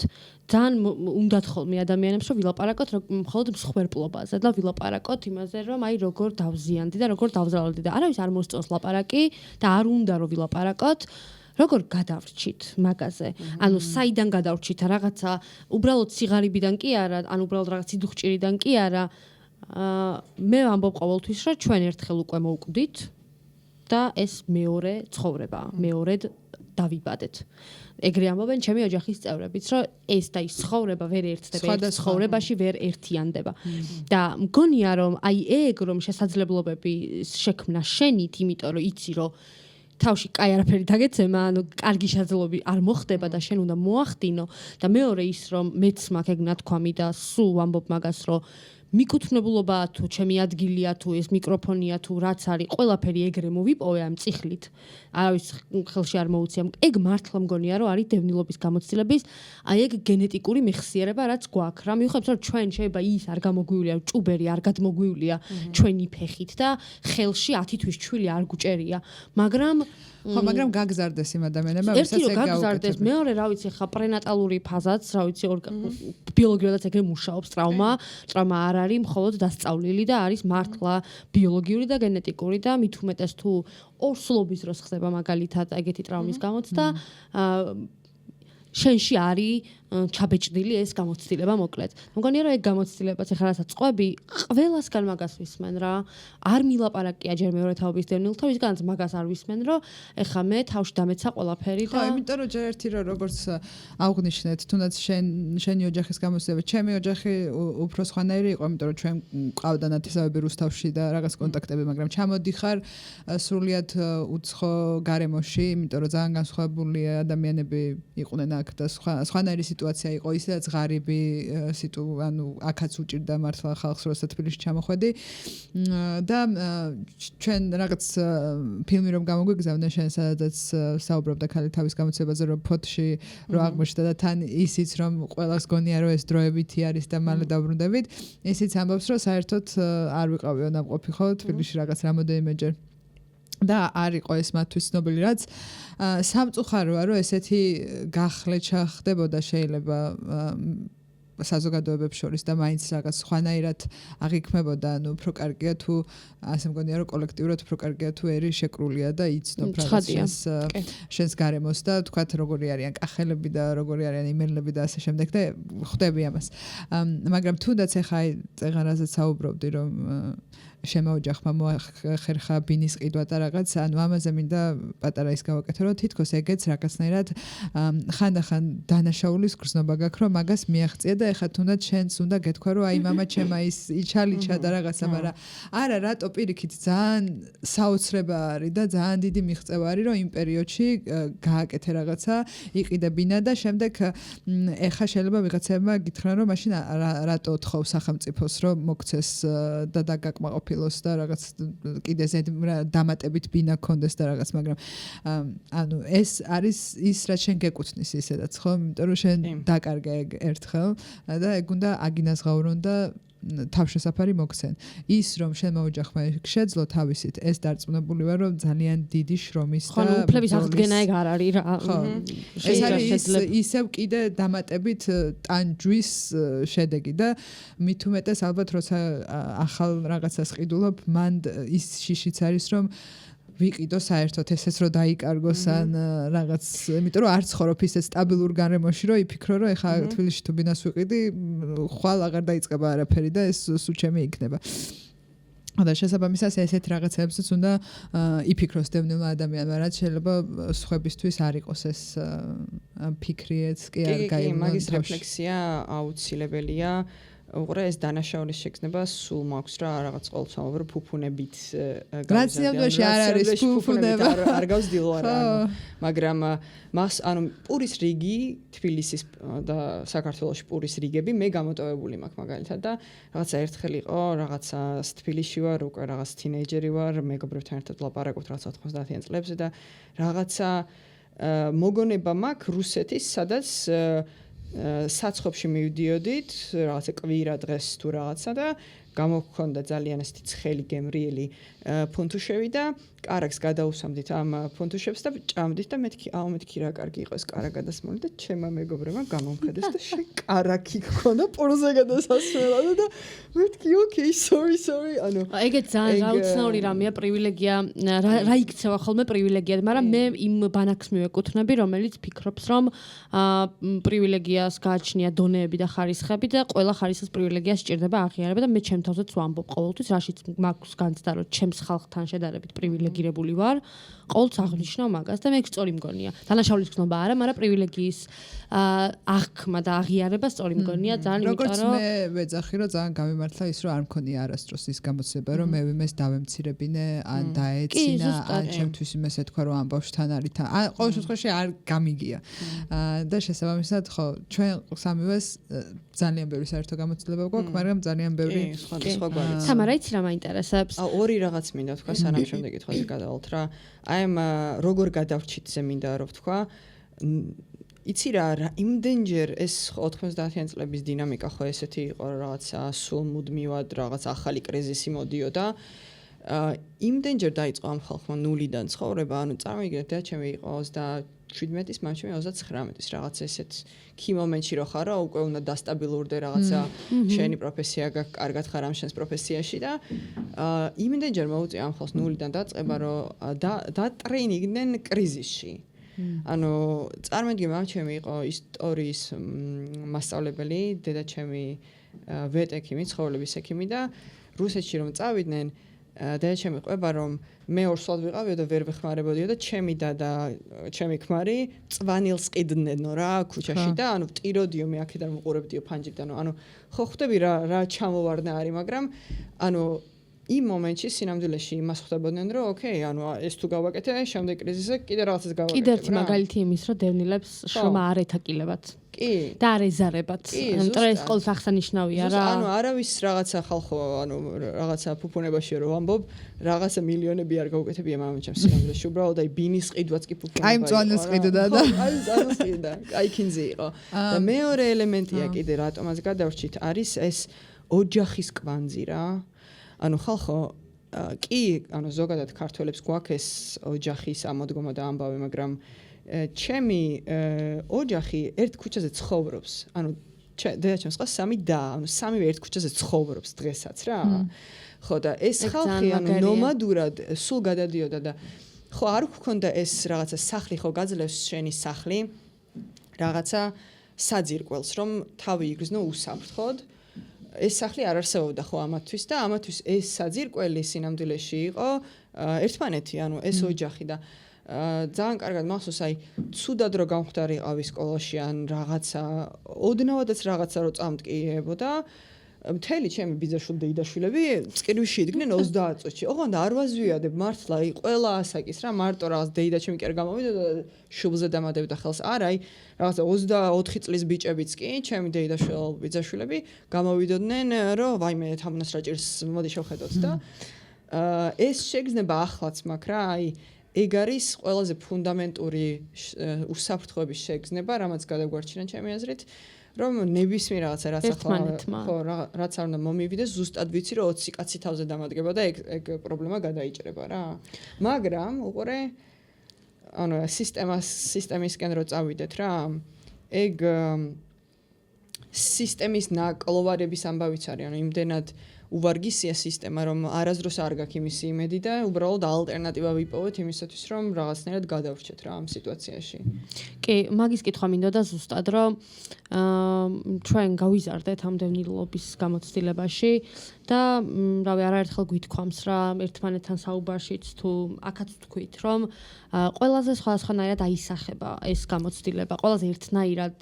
ძალიან უნდათ ხოლმე ადამიანებს რომ ვილაპარაკოთ მხოლოდ მსხვერპლობაზე და ვილაპარაკოთ იმაზე, რომ აი როგორ დავზიანდი და როგორ დავზრალდი და არავის არ მოსწონს ლაპარაკი და არ უნდა რომ ვილაპარაკოთ. როგორ გადავრჩით მაგაზე? ანუ საიდან გადავრჩით? რაღაცა უბრალოდ სიღარიბიდან კი არა, ანუ უბრალოდ რაღაც სიდუხჭირიდან კი არა. მე ვამბობ ყოველთვის, რომ ჩვენ ერთხელ უკვე მოვკვდით და ეს მეორე ცხოვრება, მეორედ დავიბადეთ. ეგრე ამბობენ ჩემი ოჯახის წევრებიც, რომ ეს და ის ცხოვრება ვერ ერთდება, ერთ ცხოვრებაში ვერ ერთიანდება. და მგონია რომ აი ეგ რომ შესაძლებლობები შექმნა შენით, იმიტომ რომ იცი რომ თავში კაი არაფერი დაგეცემა, ანუ კარგი შესაძლებლობები არ მოხდება და შენ უნდა მოახდინო და მეორე ის რომ მეც მაქვს ეგ ნათქვამი და სულ ვამბობ მაგას რომ მიკუთვნებულობაა თუ ჩემი ადგილია თუ ეს მიკროფონია თუ რაც არის ყველაფერი ეგრე მოვიპოვე ამ წიხლით არავის ხელში არ მოუცია ეგ მართლა მგონია რომ არის დევნილობის გამოცდილების აი ეგ გენეტიკური მეხსიერება რაც გვაქვს რა მივხვდეთ რომ ჩვენ შეიძლება ის არ გამოგვივლია ჭუბერი არ გადმოგვივლია ჩვენი ფეხით და ხელში 10 თვის ჩვილი არ გუჭერია მაგრამ გაგზარდეს იმ ადამიანებმა ვისაც ეგ გაგზარდეს მეორე რა ვიცი ხა პრენატალური ფაზაც რა ვიცი ბიოლოგიურად ეგრე მუშაობს ტრავმა არ არის მხოლოდ დასწავლილი და არის მართლა ბიოლოგიური და გენეტიკური და მით უმეტეს თუ ორსულობის დროს ხდება მაგალითად ეგეთი ტრავმის გამოცდა შენში არის ჩაბეჭდილი ეს გამოცდილება მოკლედ. მგონია რომ ეგ გამოცდილებაც ეხლა რასაც ყვები, ყველასგან მაგას ვისმენ რა. არ მილაპარაკია ჯერ მეორე თაობის დევნილთა, ვისგანაც მაგას არ ვისმენ, რომ ეხლა მე თავში დამეცა ყველაფერი და ხო, იმიტომ რომ ჯერ ერთი რომ როგორც აღნიშნეთ, თუნდაც შენი ოჯახის გამოცდილება, ჩემი ოჯახი უფრო სხვანაირი იყო, იმიტომ რომ ჩვენ ყავდა ნათესავები რუსთავში და რაღაც კონტაქტები, მაგრამ ჩამოდიხარ სრულიად უცხო გარემოში, იმიტომ რომ ძალიან განსხვავებული ადამიანები იყვნენ აქ და სხვანაირი სიტუაცია იყო ისედაც ღარიბი ანუ აქაც უჭირდა მართლა ხალხს როცა თბილისში ჩამოხვედი და ჩვენ რაღაც ფილმი რომ გამოგვიგზავნე შენ სადაც საუბრობდა ქალი თავის გამოცდილებაზე რომ ფოთში რო აღმოჩნდა და თან ისიც რომ ყველას გონია რომ ეს დროებითი არის და მალე დაბრუნდებით ისიც ამბობს რომ საერთოდ არ ვიყავიო ნამყოფი ხო თბილისში რაღაც რამოდენიმეჯერ და არ იყო ეს მათთვის ცნობილი რაც სამწუხაროა რომ ესეთი გახლეჩა ხდებოდა შეიძლება საზოგადოებებს შორის და მაინც რაღაც სხვანაირად აღიქმებოდა, ანუ უფრო კარგია თუ ასე მგონია რომ კოლექტიურად უფრო კარგია თუ ერი შეკრულია და იცნობ რაღაც შენს გარემოს და თქვათ როგორი არიან კახელები და როგორი არიან იმერლები და ასე შემდეგ და ხვდები ამას. მაგრამ თუნდაც ეხა აი წეღარაზე საუბრობდი რომ შემოოჯახმა მოახერხა ბინის ყიდვა და რაღაც, ანუ ამაზე მინდა პატარა ის გავაკეთო, რომ თითქოს ეგეც რაღაცნაირად ხანდახან დანაშაულის გრძნობა გაქვს, რომ მაგას მიაღწია და ეხლა თუნდაც შენც უნდა გეთქვა, რომ აი მამა ჩემა ის იჩალიჩა და რაღაცა, მაგრამ არა, რატო პირიქით ძალიან საოცრება არის და ძალიან დიდი მიღწევა არის, რომ იმ პერიოდში გააკეთე რაღაცა, იყიდე ბინა და შემდეგ ეხლა შეიძლება ვიღაცებმა გითხრან, რომ მაშინ რატო თხოვ სახელმწიფოს, რომ მოგცეს და დაგაკმაყოფილოს და რაღაც კიდე ზედ დამატებით ბინა კონდეს და რაღაც, მაგრამ ანუ ეს არის ის რაც შენ გეკუთვნის ისედაც, ხო? იმიტომ რომ შენ დაკარგე ეგ ერთხელ და ეგ უნდა აგინაზღაურონ და თავშესაფარი მოგცენ. ის რომ შენ მოოჯახმა შეძლო თავისით, ეს დარწმუნებული ვარ რომ ძალიან დიდი შრომის და ხო, უფლების აღდგენა ეგ არ არის რა. ეს არის ისევ კიდე დამატებით ტანჯვის შედეგი და მით უმეტეს ალბათ როცა ახალ რაღაცას ყიდულობ, მან ის შიშიც არის რომ ვიყიდო საერთოდ ესეც რომ დაიკარგოს ან რაღაც, იმიტომ რომ არც ხოროფ ისე სტაბილურ გარემოში რომ იფიქრო რომ ეხა თბილისში თუ ბინას ვიყიდი, ხვალ აღარ დაიწყება არაფერი და ეს სულ ჩემი იქნება. და შესაბამისად ესეთ რაღაცებსაც უნდა იფიქროს დევნილმა ადამიანმა, რაც შეიძლება სხვებისთვის არ იყოს ეს ფიქრიეც კი არ გაიგონოს. მაგის რეფლექსია აუცილებელია. უყურე ეს დანაშაულის შეგრძნება სულ მაქვს რა რაღაც ყოველწამოვ რომ ფუფუნებით გრაციამდეში არ არის ფუფუნება არ გავსდილო არა მაგრამ მას ანუ პურის რიგი თბილისის და საქართველოში პურის რიგები მე გამოტოვებული მაქვს მაგალითად და რაღაცა ერთხელ იყო რაღაცა თბილისში ვარ უკვე რაღაც თინეიჯერი ვარ მეგობრებთან ერთად ვლაპარაკობთ რაღაცა 90-იან წლებზე და რაღაცა მოგონება მაქვს რუსეთის სადაც საცხობში მივდიოდით რაღაცა კვირა დღეს თუ რაღაცა და გამოგქონდა ძალიან ესეთი ცხელი გემრიელი ფუნთუშევი და კარაკს გადაუსამდით ამ ფუნთუშებს და ჭამდით და მეთქი მეთქი რა კარგი იყო ეს კარა გადასმული და ჩემმა მეგობრებმა გამომხედეს და შენ კარაკი გქონდა პორზე გადასასვლელად და მეთქი okay sorry ანუ ეგეც ძალიან რაუცნაური რამეა პრივილეგია რა იქცევა ხოლმე პრივილეგია მაგრამ მე იმ ბანაკს მივეკუთვნები რომელიც ფიქრობს რომ პრივილეგიას გააჩნია დონეები და ხარისხები და ყველა ხარისხის პრივილეგიას სჭირდება აღიარება და მე ჩემ თავზეც ვამბობ ყოველთვის რაშიც მაქვს განცდა რომ ჩემს ხალხთან შედარებით პრივილეგირებული ვარ ყოველთვის აღნიშნავ მაგას და მე სწორი მგონია დანაშაულის გზნობა არა მაგრამ პრივილეგიის აღქმა და აღიარება სწორი მგონია ძალიან იმიტომ რომ მე ვეძახი რომ ძალიან გამიმართლა ის რომ არ მქონია არასდროს ის გამოცდილება რომ მე ვიმეს დავემცირებინე ან დაეცინა ან ჩემთვის იმეს ეთქვა რომ ამბავშთან არის თან ან ყოველ შემთხვევაში არ გამიგია და შესაბამისად ხო ჩვენ სამივეს ძალიან ბევრი საერთო გამოცდილება გვაქვს მაგრამ ძალიან ბევრი სხვაგვარი თამარა იცი რა მაინტერესებს ორი რაღაც მინდა თქვა სანამ შემდეგი კითხვაზე გადავალთ რა აი ამ როგორ გადავრჩითზე მინდა რომ ვთქვა იცი რა იმდენჯერ ეს 90-იან წლების დინამიკა ხო ესეთი იყო რაღაცა სულ მუდმივად რაღაც ახალი კრიზისი მოდიოდა იმდენჯერ დაიწყო ამ ხალხმა ნულიდან ცხოვრება ანუ წარმოგიდგენთ და ჩემი იყო 27-ის მამჩემი 39-ის რაღაც ესეთ კი მომენტში რო ხარ რა უკვე უნდა დასტაბილურდე რაღაცა შენი პროფესია გაქვს კარგად ხარ ამ შენს პროფესიაში და იმდენჯერ მოუწია ამ ხალხს ნულიდან დაწყება რომ დატრეინინგდნენ კრიზისში ანუ წარმოგიდგენ მამჩემი იყო ისტორიის მასწავლებელი დედაჩემი ვეტექიმი ცხოველების ექიმი და რუსეთში რომ წავიდნენ დედაჩემი ყვება რომ მე ორსულად ვიყავიო და ვერ ვეხმარებოდიო და ჩემი და ჩემი ქმარი წვანილს ყიდნენო რა ქუჩაში და ანუ ვტიროდიო მე აქედან ვუყურებდიო ფანჯრიდან ანუ ხო ხვდები რა ჩამოვარდნა არის მაგრამ ანუ იმ მომენტში სინამდვილეში იმას ხვდებოდნენ რომ ოკეი ანუ ეს თუ გავაკეთე შემდეგ კრიზისზე კიდე რაღაცას გავაკეთე კიდე ერთი მაგალითი იმის რომ დევნილებს შრომა არ ეთაკილებათ კი და არ ეზარებათ იმიტომ ეს ყოველთვის აღსანიშნავია რა ანუ არავის რაღაცა ხალხო ანუ რაღაცა ფუფუნებაში რომ ვამბობ რაღაცა მილიონები არ გავუკეთებია მამაჩემს სინამდვილეში უბრალოდ აი ბინის ყიდვაც კი ფუფუნება აი მწვანეს ყიდდა და აი მწვანეს ყიდდა აი კინძი იყო და მეორე ელემენტია კიდე რატომაც გადავრჩით არის ეს ოჯახის კვანძი რა ანუ ხალხო კი ანუ ზოგადად ქართველებს გვაქვს ეს ოჯახის ამოდგომა და ამბავი მაგრამ ჩემი ოჯახი ერთ ქუჩაზე ცხოვრობს ანუ დედაჩემს ყავს 3 და, ანუ 3-ვე ერთ ქუჩაზე ცხოვრობს დღესაც რა. ხო და ეს ხალხი ანუ ნომადურად სულ გადადიოდა და ხო არ გქონდა ეს რაღაცა სახლი ხო გაძლევს შენი სახლი რაღაცა საძირკველს რომ თავი იგრძნო უსაფრთხოდ ეს სახლი არ არსებობდა ხო ამათვის და ამათვის ეს საძირკველი სინამდვილეში იყო ერთმანეთი ანუ ეს ოჯახი და ძალიან კარგად მახსოვს აი ცუდად რო გამختارიყავი სკოლაში ან რაღაცა ოდნავადაც რაღაცა რო წამტკიებოდა მთელი ჩემი ბიძაშვილი დეიდაშვილები წკირვში იდგნენ 30 წუთში. ოღონდ არ ვაზვიადებ მართლა ყველა ასაკის რა მარტო რაღაც დეიდაჩემი კი არ გამოვიდა და შუბლზე დამადებდა ხელს. არა, აი რაღაცა 24 წლის ბიჭებიც კი, ჩემი ბიძაშვილები გამოვიდოდნენ, რომ ვაიმე თამნას რა ჭირს, მოდი შევხედოთ და ეს შეგრძნება ახლაც მაქვს რა, აი ეგ არის ყველაზე ფუნდამენტური უსაფრთხოების შეგრძნება, რამაც გადაგვარჩინა ჩემი აზრით. რომ ნებისმიერ რაღაცა რაც ახლა ხო რაც არ უნდა მომივიდეს ზუსტად ვიცი რომ 20 კაცი თავზე დამადგება და ეგ პრობლემა გადაიჭრება რა მაგრამ უყურე ანუ სისტემისკენ რო წავიდეთ რა ეგ სისტემის ნაკლოვარების ამბავიც არის ანუ იმდენად უვარგისია სისტემა რომ არასდროს არ გაქვს იმისი იმედი და უბრალოდ ალტერნატივა ვიპოვეთ იმისათვის რომ რაღაცნაირად გადავრჩეთ რა ამ სიტუაციაში. კი, მაგის კითხვა მინდოდა ზუსტად რომ ჩვენ გავიზარდეთ ამ დევნილობის გამოცდილებაში და რავი არაერთხელ გვითქვამს რა ერთმანეთთან საუბარშიც თუ აქაც თქვით რომ ყველაზე სხვადასხვანაირად აისახება ეს გამოცდილება ყველაზე ერთნაირად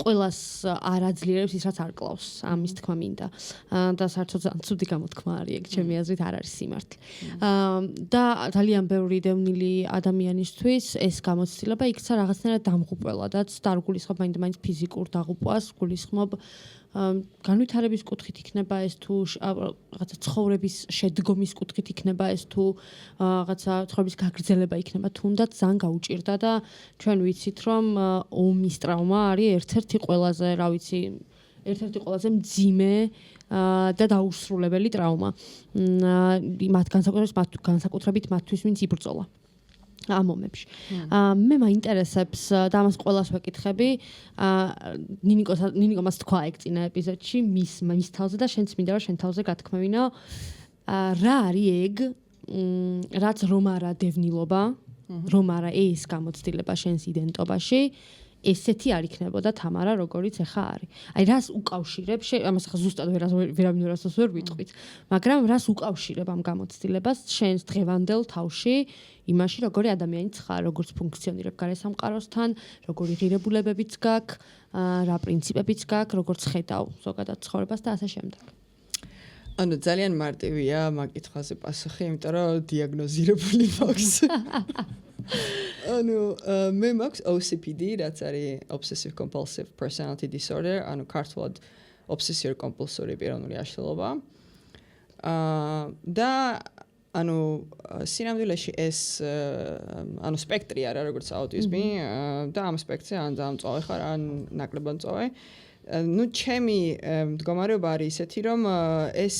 ყველას არ აძლიერებს ის რაც არ კლავს ამის თქმა მინდა და საერთოდ ცუდი გამოთქმა არის ეგ ჩემი აზრით არ არის სიმართლე და ძალიან ბევრი დევნილი ადამიანისთვის ეს გამოცდილება იქცა რაღაცნაირად დამღუპველადაც და არ გულისხმობ მაინც ფიზიკურ დაღუპვას გულისხმობ განვითარების კუთხით იქნება ეს თუ რაღაცა ცხოვრების შედგომის კუთხით იქნება ეს თუ რაღაცა ცხოვრების გაგრძელება იქნება თუნდაც ძალიან გაუჭირდა და ჩვენ ვიცით რომ ომის ტრავმა არის ერთ-ერთი ყველაზე რა ვიცი ერთ-ერთი ყველაზე მძიმე და დაუსრულებელი ტრავმა მათ განსაკუთრებით მათთვის ვინც იბრძოლა ამ ომებში. მე მაინტერესებს და ამას ყველას ვეკითხები. ნინიკომაც თქვა ეგ წინა ეპიზოდში მის თავზე და შენც მინდა რომ შენ თავზე გათქმევინო. რა არის ეგ? რაც რომ არა დევნილობა, რომ არა ეს გამოცდილება შენს იდენტობაში, ესეთი არ იქნებოდა თამარა როგორიც ახლა არის. აი რას უკავშირებ? ამას ახლა ზუსტად ვერავინ რასოს ვერ ვიტყვით, მაგრამ რას უკავშირებ ამ გამოცდილებას შენს დღევანდელ თავში? იმაში როგორი ადამიანიც ხარ, როგორც ფუნქციონირებ გარესამყაროსთან, როგორი ღირებულებებიც გაქვს, რა პრინციპებიც გაქვს, როგორც ხედავ ზოგადად ცხოვრებას და ასე შემდეგ. ანუ ძალიან მარტივია მაგ კითხვაზე პასუხი, იმიტომ რომ დიაგნოზირებული მაქვს. ანუ მე მაქვს OCPD, რაც არის Obsessive Compulsive Personality Disorder, ანუ ქართულად ობსესიურ კომპულსიური პიროვნული აშლილობა. და ანუ სინამდვილეში ეს ანუ სპექტრი არა როგორც აუტიზმი და ამ სპექტრზე ან ძალიან მწვავე ხარ ან ნაკლებად მწვავე. ნუ ჩემი მდგომარეობა არის ისეთი რომ ეს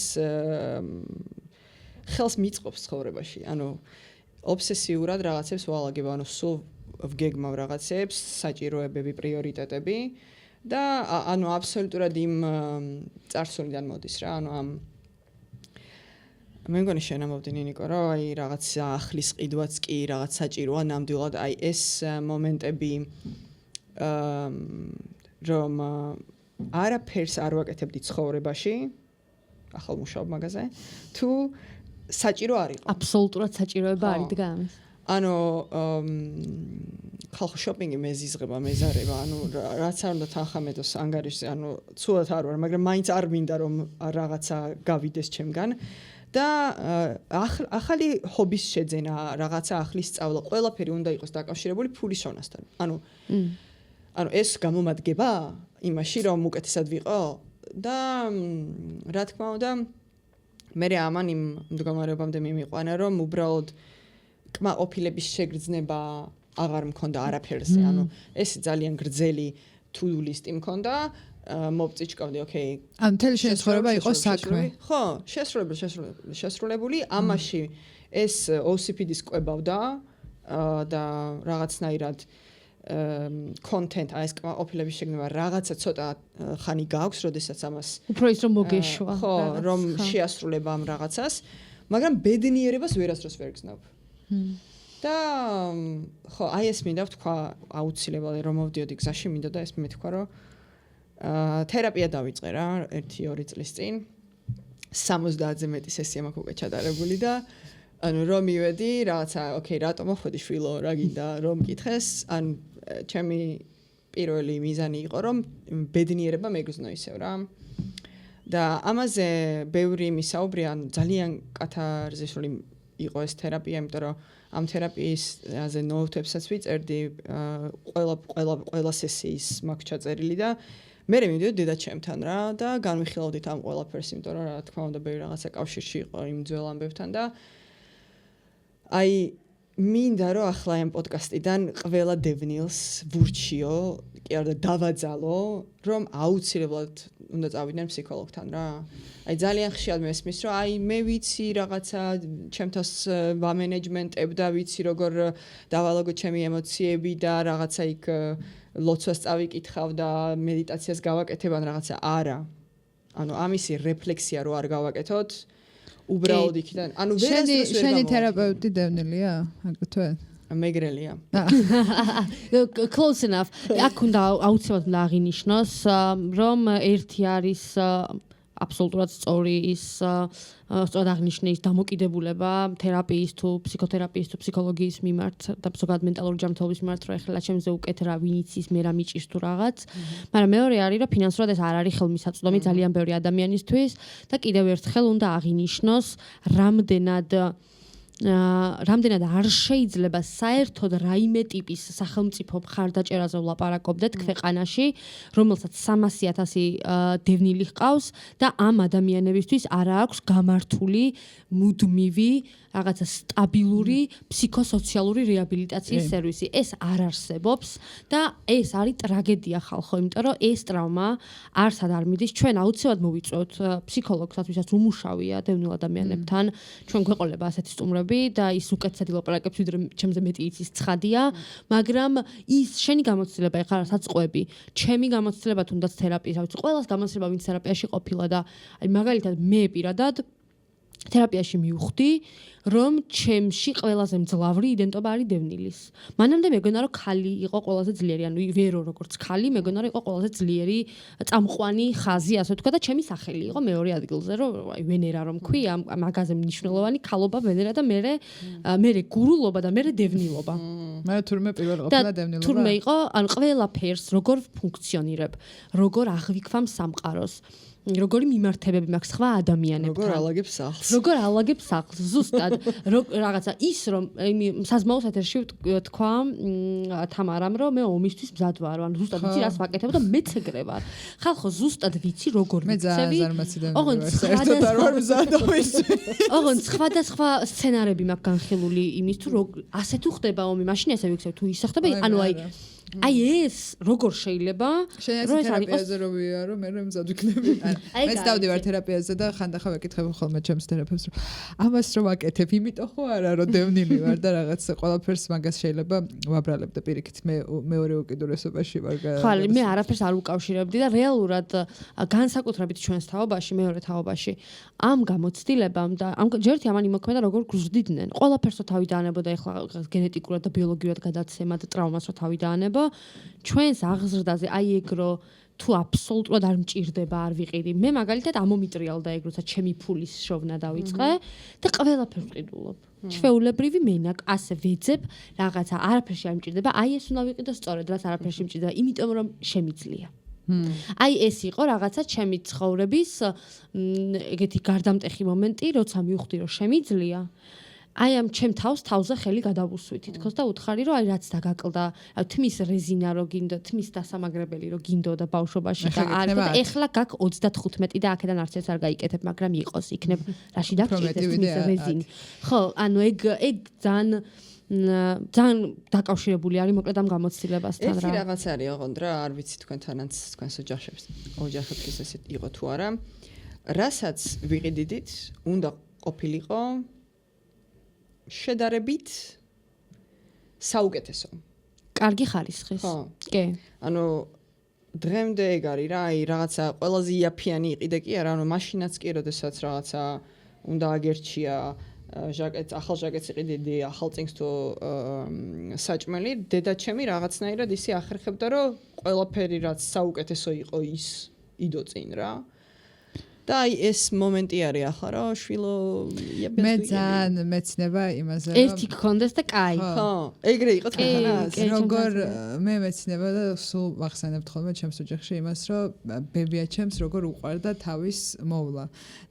ხელს მიწყობს ცხოვრებაში. ანუ ობსესიურად რაღაცებს ვალაგებ, ანუ სულ ვგეგმავ რაღაცებს, საჭიროებები, პრიორიტეტები და ანუ აბსოლუტურად იმ წარსულიდან მოდის რა, ანუ ამ მე მგონი შენ ამბობდი ნინიკო, რომ აი რაღაც ახლის ყიდვაც კი რაღაც საჭიროა ნამდვილად, აი ეს მომენტები რომ არაფერს არ ვაკეთებდი ცხოვრებაში, ახალ მუშაობ მაგაზე, თუ საჭირო არ იყო. აბსოლუტურად საჭიროება არის დგამის. ანუ ხალხო შოპინგი მეზიზღება, მეზარება, ანუ რაც არ უნდა თანხამედოს ანგარიშზე, ანუ ცუდად არ ვარ, მაგრამ მაინც არ მინდა რომ რაღაცა გავიდეს ჩემგან. და ახალი ჰობის შეძენა, რაღაცა ახლის სწავლა, ყველაფერი უნდა იყოს დაკავშირებული ფულის შოვნასთან. ანუ ეს გამომადგება იმაში რომ უკეთესად ვიყო და რა თქმა უნდა მე ამან იმ მდგომარეობამდე მიმიყვანა რომ უბრალოდ კმაყოფილების შეგრძნება აღარ მქონდა არაფერზე. ანუ ეს ძალიან გრძელი to-do list-ი მქონდა. მოვწიჭკავდი, ოკეი. ან მთელი შენი ცხოვრება იყო საქმე. ხო, შესრულებული, ამაში ეს OCPD-ს კვებავდა და რაღაცნაირად content აი ეს კმაყოფილების შეგნება რაღაცა ცოტა ხანი გააქვს, როდესაც ამას უფრო ის რომ მოგეშვა. ხო, რომ შეასრულება ამ რაღაცას, მაგრამ ბედნიერებას ვერასდროს ვერ გზნობ. და ხო, აი ეს მინდა ვთქვა აუცილებლად რომ მოვდიოდი გზაში, მინდა და ეს მეთქვა რომ თერაპია დავიწყე რა 1-2 წლის წინ 70-ზე მეტი სესია მაქვს უკვე ჩატარებული და ანუ რომ მივედი რაღაცა ოკეი რატომ მოხვედი შვილო რა გინდა რომ მკითხეს ან ჩემი პირველი მიზანი იყო რომ ბედნიერება მეგრძნო ისევ რა და ამაზე ბევრი მისაუბრია ან ძალიან კათარზისული იყო ეს თერაპია იმიტომ რომ ამ თერაპიაზე ნოუთებსაც ვიწერდი ყველა სესიის მაქვს ჩაწერილი და მე მივიდოდი დედაჩემთან რა და განვიხილავდით ამ ყველაფერს იმიტომ რომ რა თქმა უნდა ბევრი რაღაცა კავშირში იყო იმ ძველ ამბებთან და აი მინდა რომ ახლა ამ პოდკასტიდან ყველა დევნილს ვურჩიო კი არა დავაძალო რომ აუცილებლად უნდა წავიდნენ ფსიქოლოგთან რა აი ძალიან ხშირად მესმის რომ აი მე ვიცი რაღაცა ჩემთავს ვამენეჯმენტებ და ვიცი როგორ დავალაგო ჩემი ემოციები და რაღაცა იქ ლოცვას წავიკითხავ და მედიტაციას გავაკეთებ ან რაღაცა არა ანუ ამისი რეფლექსია რო არ გავაკეთოთ უბრალოდ იქიდან ანუ ვერასდროს ვერ შენი თერაპევტი დევნილია აგრეთვე მეგრელია close enough აქ უნდა აუცილებლად უნდა აღინიშნოს რომ ერთი არის აბსოლუტურად სწორი ის სწორად აღნიშნე ის დამოკიდებულება თერაპიის თუ ფსიქოთერაპიის თუ ფსიქოლოგიის მიმართ და ზოგადად მენტალური ჯანმრთელობის მიმართ რომ ეხლა ჩემზე უკეთ რა ვინც ის მე რა მიჭირს თუ რაღაც მაგრამ მეორე არის რომ ფინანსურად ეს არ არის ხელმისაწვდომი ძალიან ბევრი ადამიანისთვის და კიდევ ერთხელ უნდა აღინიშნოს რამდენად არ შეიძლება საერთოდ რაიმე ტიპის სახელმწიფო მხარდაჭერაზე ვლაპარაკობდეთ ქვეყანაში, რომელსაც 300,000 დევნილი ჰყავს და ამ ადამიანებისთვის არ აქვს გამართული მუდმივი რაღაცა სტაბილური ფსიქოსოციალური რეაბილიტაციის სერვისი. ეს არ არსებობს და ეს არის ტრაგედია ხალხო, იმიტომ რომ ეს ტრავმა არსად არ მიდის. ჩვენ აუცილებლად მოვიწვევთ ფსიქოლოგსაც, ვისაც უმუშავია დევნილ ადამიანებთან. ჩვენ გვეყოლება ასეთი სტუმრები და ის უკეთესად ილაპარაკებს, ვიდრე ჩემზე მეტი იცის ცხადია, მაგრამ ის შენი გამოცდილება ეხლა საწყოები, ჩემი გამოცდილება თუნდაც თერაპიის, ავიცი, ყველას გამოცდილება ვინც თერაპიაში ყოფილა და აი მაგალითად მე პირადად თერაპიაში მივხვდი, რომ ჩემში ყველაზე მძლავრი იდენტობა არის დევნილის. მანამდე მეგონა რომ ქალი იყო ყველაზე ძლიერი, ანუ ვერო როგორც ქალი, მეგონა რომ იყო ყველაზე ძლიერი წამყვანი ხაზი, ასე ვთქვა და ჩემი სახელი იყო მეორე ადგილზე, რომ აი ვენერა რომ ქვი, ამ მაგაზე მნიშვნელოვანი ქალობა ვენერა და მე გურულობა და მე დევნილობა. მე თურმე პირველ ყოფილა დევნილობა. თურმე იყო, ანუ ყველაფერს როგორ ფუნქციონირებ, როგორ აღვიქვამ სამყაროს. როგორი მიმართებები მაქვს სხვა ადამიანებთან. როგორ ალაგებს სახლს. ზუსტად რაღაცა ის რომ საზმაოს ეთერში თქვა თამარამ რომ მე ომისთვის მზად ვარ. ანუ ზუსტად ვიცი რას ვაკეთებ და მეც ეგრე ვარ. ხალხო ზუსტად ვიცი როგორ ვიცევი. ოღონდ სხვადასხვა სცენარები მაქვს განხილული იმის თუ ასე თუ ხდება ომი, მაშინ ესე ვიქცევ თუ ისე ხდება. ანუ აი ეს როგორ შეიძლება რომ ეს არის თერაპიაზე რო ვიარო მე მზად ვიქნები. მეც დავდივარ თერაპიაზე და ხანდახან ვეკითხებ ხოლმე ჩემს თერაპევტს რომ ამას რომ ვაკეთებ, იმიტომ ხო არა რომ დევნილი ვარ და რაღაც ყველაფერს მაგას შეიძლება ვაბრალებ და პირიქით მე მეორე უკიდურესობაში ვარ. ხალი მე არაფერს არ უკავშირებდი და რეალურად განსაკუთრებით ჩვენს თაობაში, მეორე თაობაში ამ გამოცდილებამ და ჯერთი ამან იმოქმედა როგორ გზრდიდნენ. ყველაფერს რო თავი დაანებოდა ეხლა გენეტიკურად და ბიოლოგიურად გადაცემა და ტრავმას რო თავი დაანებო ჩვენს აღზრდაზე აი ეგრო თუ აბსოლუტურად არ მჭირდება არ ვიყიდი. მე მაგალითად ამომიტრიალდა ეგ როცა ჩემი ფულის შოვნა დავიწყე და ყველაფერს ვყიდულობ. ჩვეულებრივი მენაკ ასე ვეძებ რაღაცა არაფერში არ მჭირდება. აი ეს უნდა ვიყიდო სწორედ რაც არაფერში მჭირდება, იმიტომ რომ შემიძლია. აი ეს იყო რაღაცა ჩემი ცხოვრების ეგეთი გარდამტეხი მომენტი, როცა მივხვდი რომ შემიძლია. აი ამ ჩემ თავზე ხელი გადავუსვი თითქოს და უთხარი რომ აი რაც დაგაკლდა თმის რეზინა რო გინდო თმის დასამაგრებელი რო გინდო და ბავშვობაში და ეხლა გაკ 35 და აქედან არც ეს არ გაიკეთებ მაგრამ იყოს იქნებ რაში დაგჭირდეს თმის რეზინი ხო ანუ ეგ ძალიან დაკავშირებული არის მოკლედ ამ გამოცდილებასთან რა. ერთი რაღაც არის ოღონდ რა არ ვიცი თქვენთანაც თქვენს ოჯახებში ესე იყო თუ არა რასაც ვიყიდით უნდა ყოფილიყო შედარებით საუკეთესო. კარგი ხარისხის. ხო. კი. ანუ დღემდე ეგ არის რა, აი რაღაცა ყველაზე იაფიანი იყიდე კი არა, ანუ მაშინაც კი როდესაც რაღაცა უნდა აგერჩია ახალ ჟაკეტს იყიდედი, ახალ წინგს თუ საჭმელი, დედაჩემი რაღაცნაირად ისე ახერხებდა, რომ ყველაფერი რაც საუკეთესო იყო ის იდო წინ რა. და აი ეს მომენტი არის ახლა რა, შვილო მე ძალიან მეცნება იმაზე რომ ერთი გქონდეს და კაი. ხო, ეგრე იყო თანაც. როგორ მე მეცნება და სულ ვახსენებთ ხოლმე ჩემს ოჯახში იმას, რომ ბებია ჩემს როგორ უყვარდა თავის მოვლა.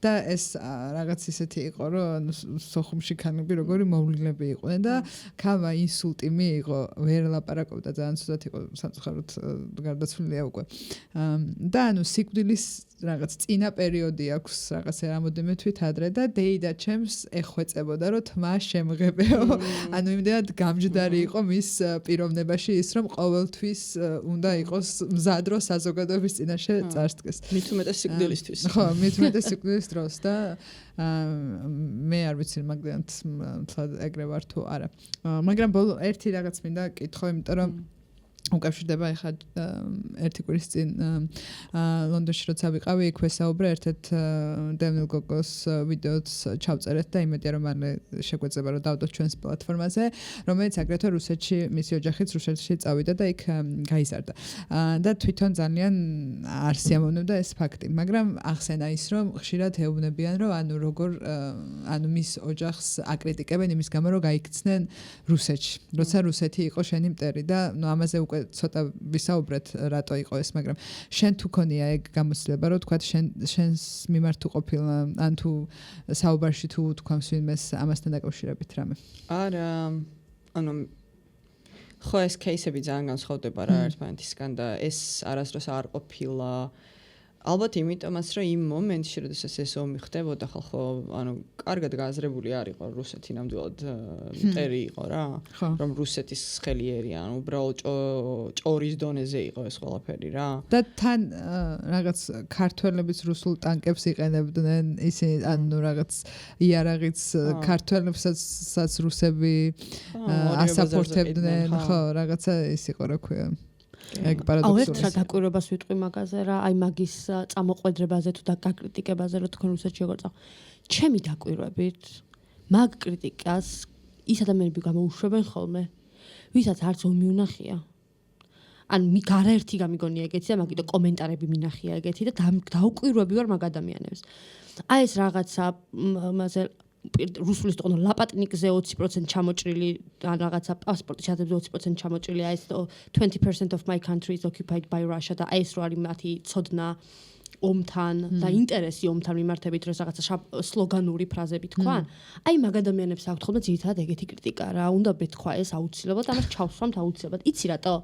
და ეს რაღაც ისეთი იყო, რომ სოხუმში ქანები როგორი მოვლილები იყვნენ და ქამა ინსულტი მიიღო, ვერ ლაპარაკობდა, ძალიან ცუდად იყო სამწუხაროდ გარდაცვლილია უკვე. და ანუ სიკვდილის რაღაც წინა პერიოდი აქვს რაღაცა რამოდენიმე თვით ადრე და დეიდა ჩემს ეხვეწებოდა რომ თმა შემღებეო. ანუ იმდენად გამჯდარი იყო მის პიროვნებაში ის რომ ყოველთვის უნდა იყოს მზად რო საზოგადოების წინაშე წარსდგეს. მით უმეტეს სიკვდილისთვის. ხო, მით უმეტეს სიკვდილის დროს და მე არ ვიცი მაგდანთ ეგრე ვარ თუ არა. მაგრამ ბოლო ერთი რაღაც მინდა კითხო, იმიტომ რომ უკავშირდება ეხლა ერთი კვირის წინ ლონდონში როცა ვიყავი, იქ ვესაუბრე ერთ-ერთ დევნილ გოგოს ვიდეოც ჩავწერეთ და იმედია რომ მალე შეგვეძლება რომ დავდოთ ჩვენს პლატფორმაზე, რომელიც აგრეთვე რუსეთში, მისი ოჯახიც რუსეთში წავიდა და იქ გაიზარდა. და თვითონ ძალიან არ სიამოვნებდა ეს ფაქტი, მაგრამ ახსენა ის რომ ხშირად ეუბნებიან რომ ანუ როგორ ანუ მის ოჯახს აკრიტიკებენ იმის გამო რომ გაიქცნენ რუსეთში. როცა რუსეთი იყო შენი მტერი და ნუ ამაზე უკვე ცოტა ვისაუბრეთ რატო იყო ეს, მაგრამ შენ თუ ქონია ეგ გამოცდილება რომ თქვა შენს მიმართ თუ ყოფილა ან თუ საუბარში თუ თქვამს ვინმეს ამასთან დაკავშირებით რამე? არა, ანუ ხო ეს кейსები ძალიან განსხვავდება რა ერთმანეთისგან და ეს არასდროს არ ყოფილა. ალბათ იმიტომაც რომ იმ მომენტში როდესაც ეს ომი ხდებოდა ხალხო ანუ კარგად გააზრებული არ იყო რუსეთი ნამდვილად მტერი იყო რა რომ რუსეთის ხელიერი ანუ უბრალოდ ჭორის დონეზე იყო ეს ყველაფერი რა და თან რაღაც ქართველებიც რუსულ ტანკებს იყენებდნენ ისინი ანუ რაღაც იარაღიც ქართველებსაც რუსები ასაპორტებდნენ ხო რაღაცა ის იყო რა ქვია ეგ პარადოქსულია. ერთ რა დაკვირვებას ვიტყვი მაგაზე რა, აი მაგის წამოყვედრებაზე თუ და გაკრიტიკებაზე რა თქვენ რუსეთში როგორ წავ. ჩემი დაკვირვებით მაგ კრიტიკას ის ადამიანები გამოუშვებენ ხოლმე, ვისაც არც ომი უნახია. ან გარაერთი გამიგონია ეგეთი და მაგიტო კომენტარები მინახია ეგეთი და დაუკვირვები ვარ მაგ ადამიანებს. აი ეს რაღაცა მასე რუსულის თქო ლაპატნიკზე 20% ჩამოჭრილი ან რაღაცა პასპორტის ჩადებზე 20% ჩამოჭრილი აი ეს 20% of my country is occupied by Russia და ეს რო არის მათი ცოდნა ომთან და ინტერესი ომთან მიმართებით რომ რაღაცა სლოგანური ფრაზები თქვან აი მაგ ადამიანებს აქვთ ხოლმე ძირითადად ეგეთი კრიტიკა რა უნდა ბეთქვა ეს აუცილებლად ამას ჩავსვამთ აუცილებლად იცი რატო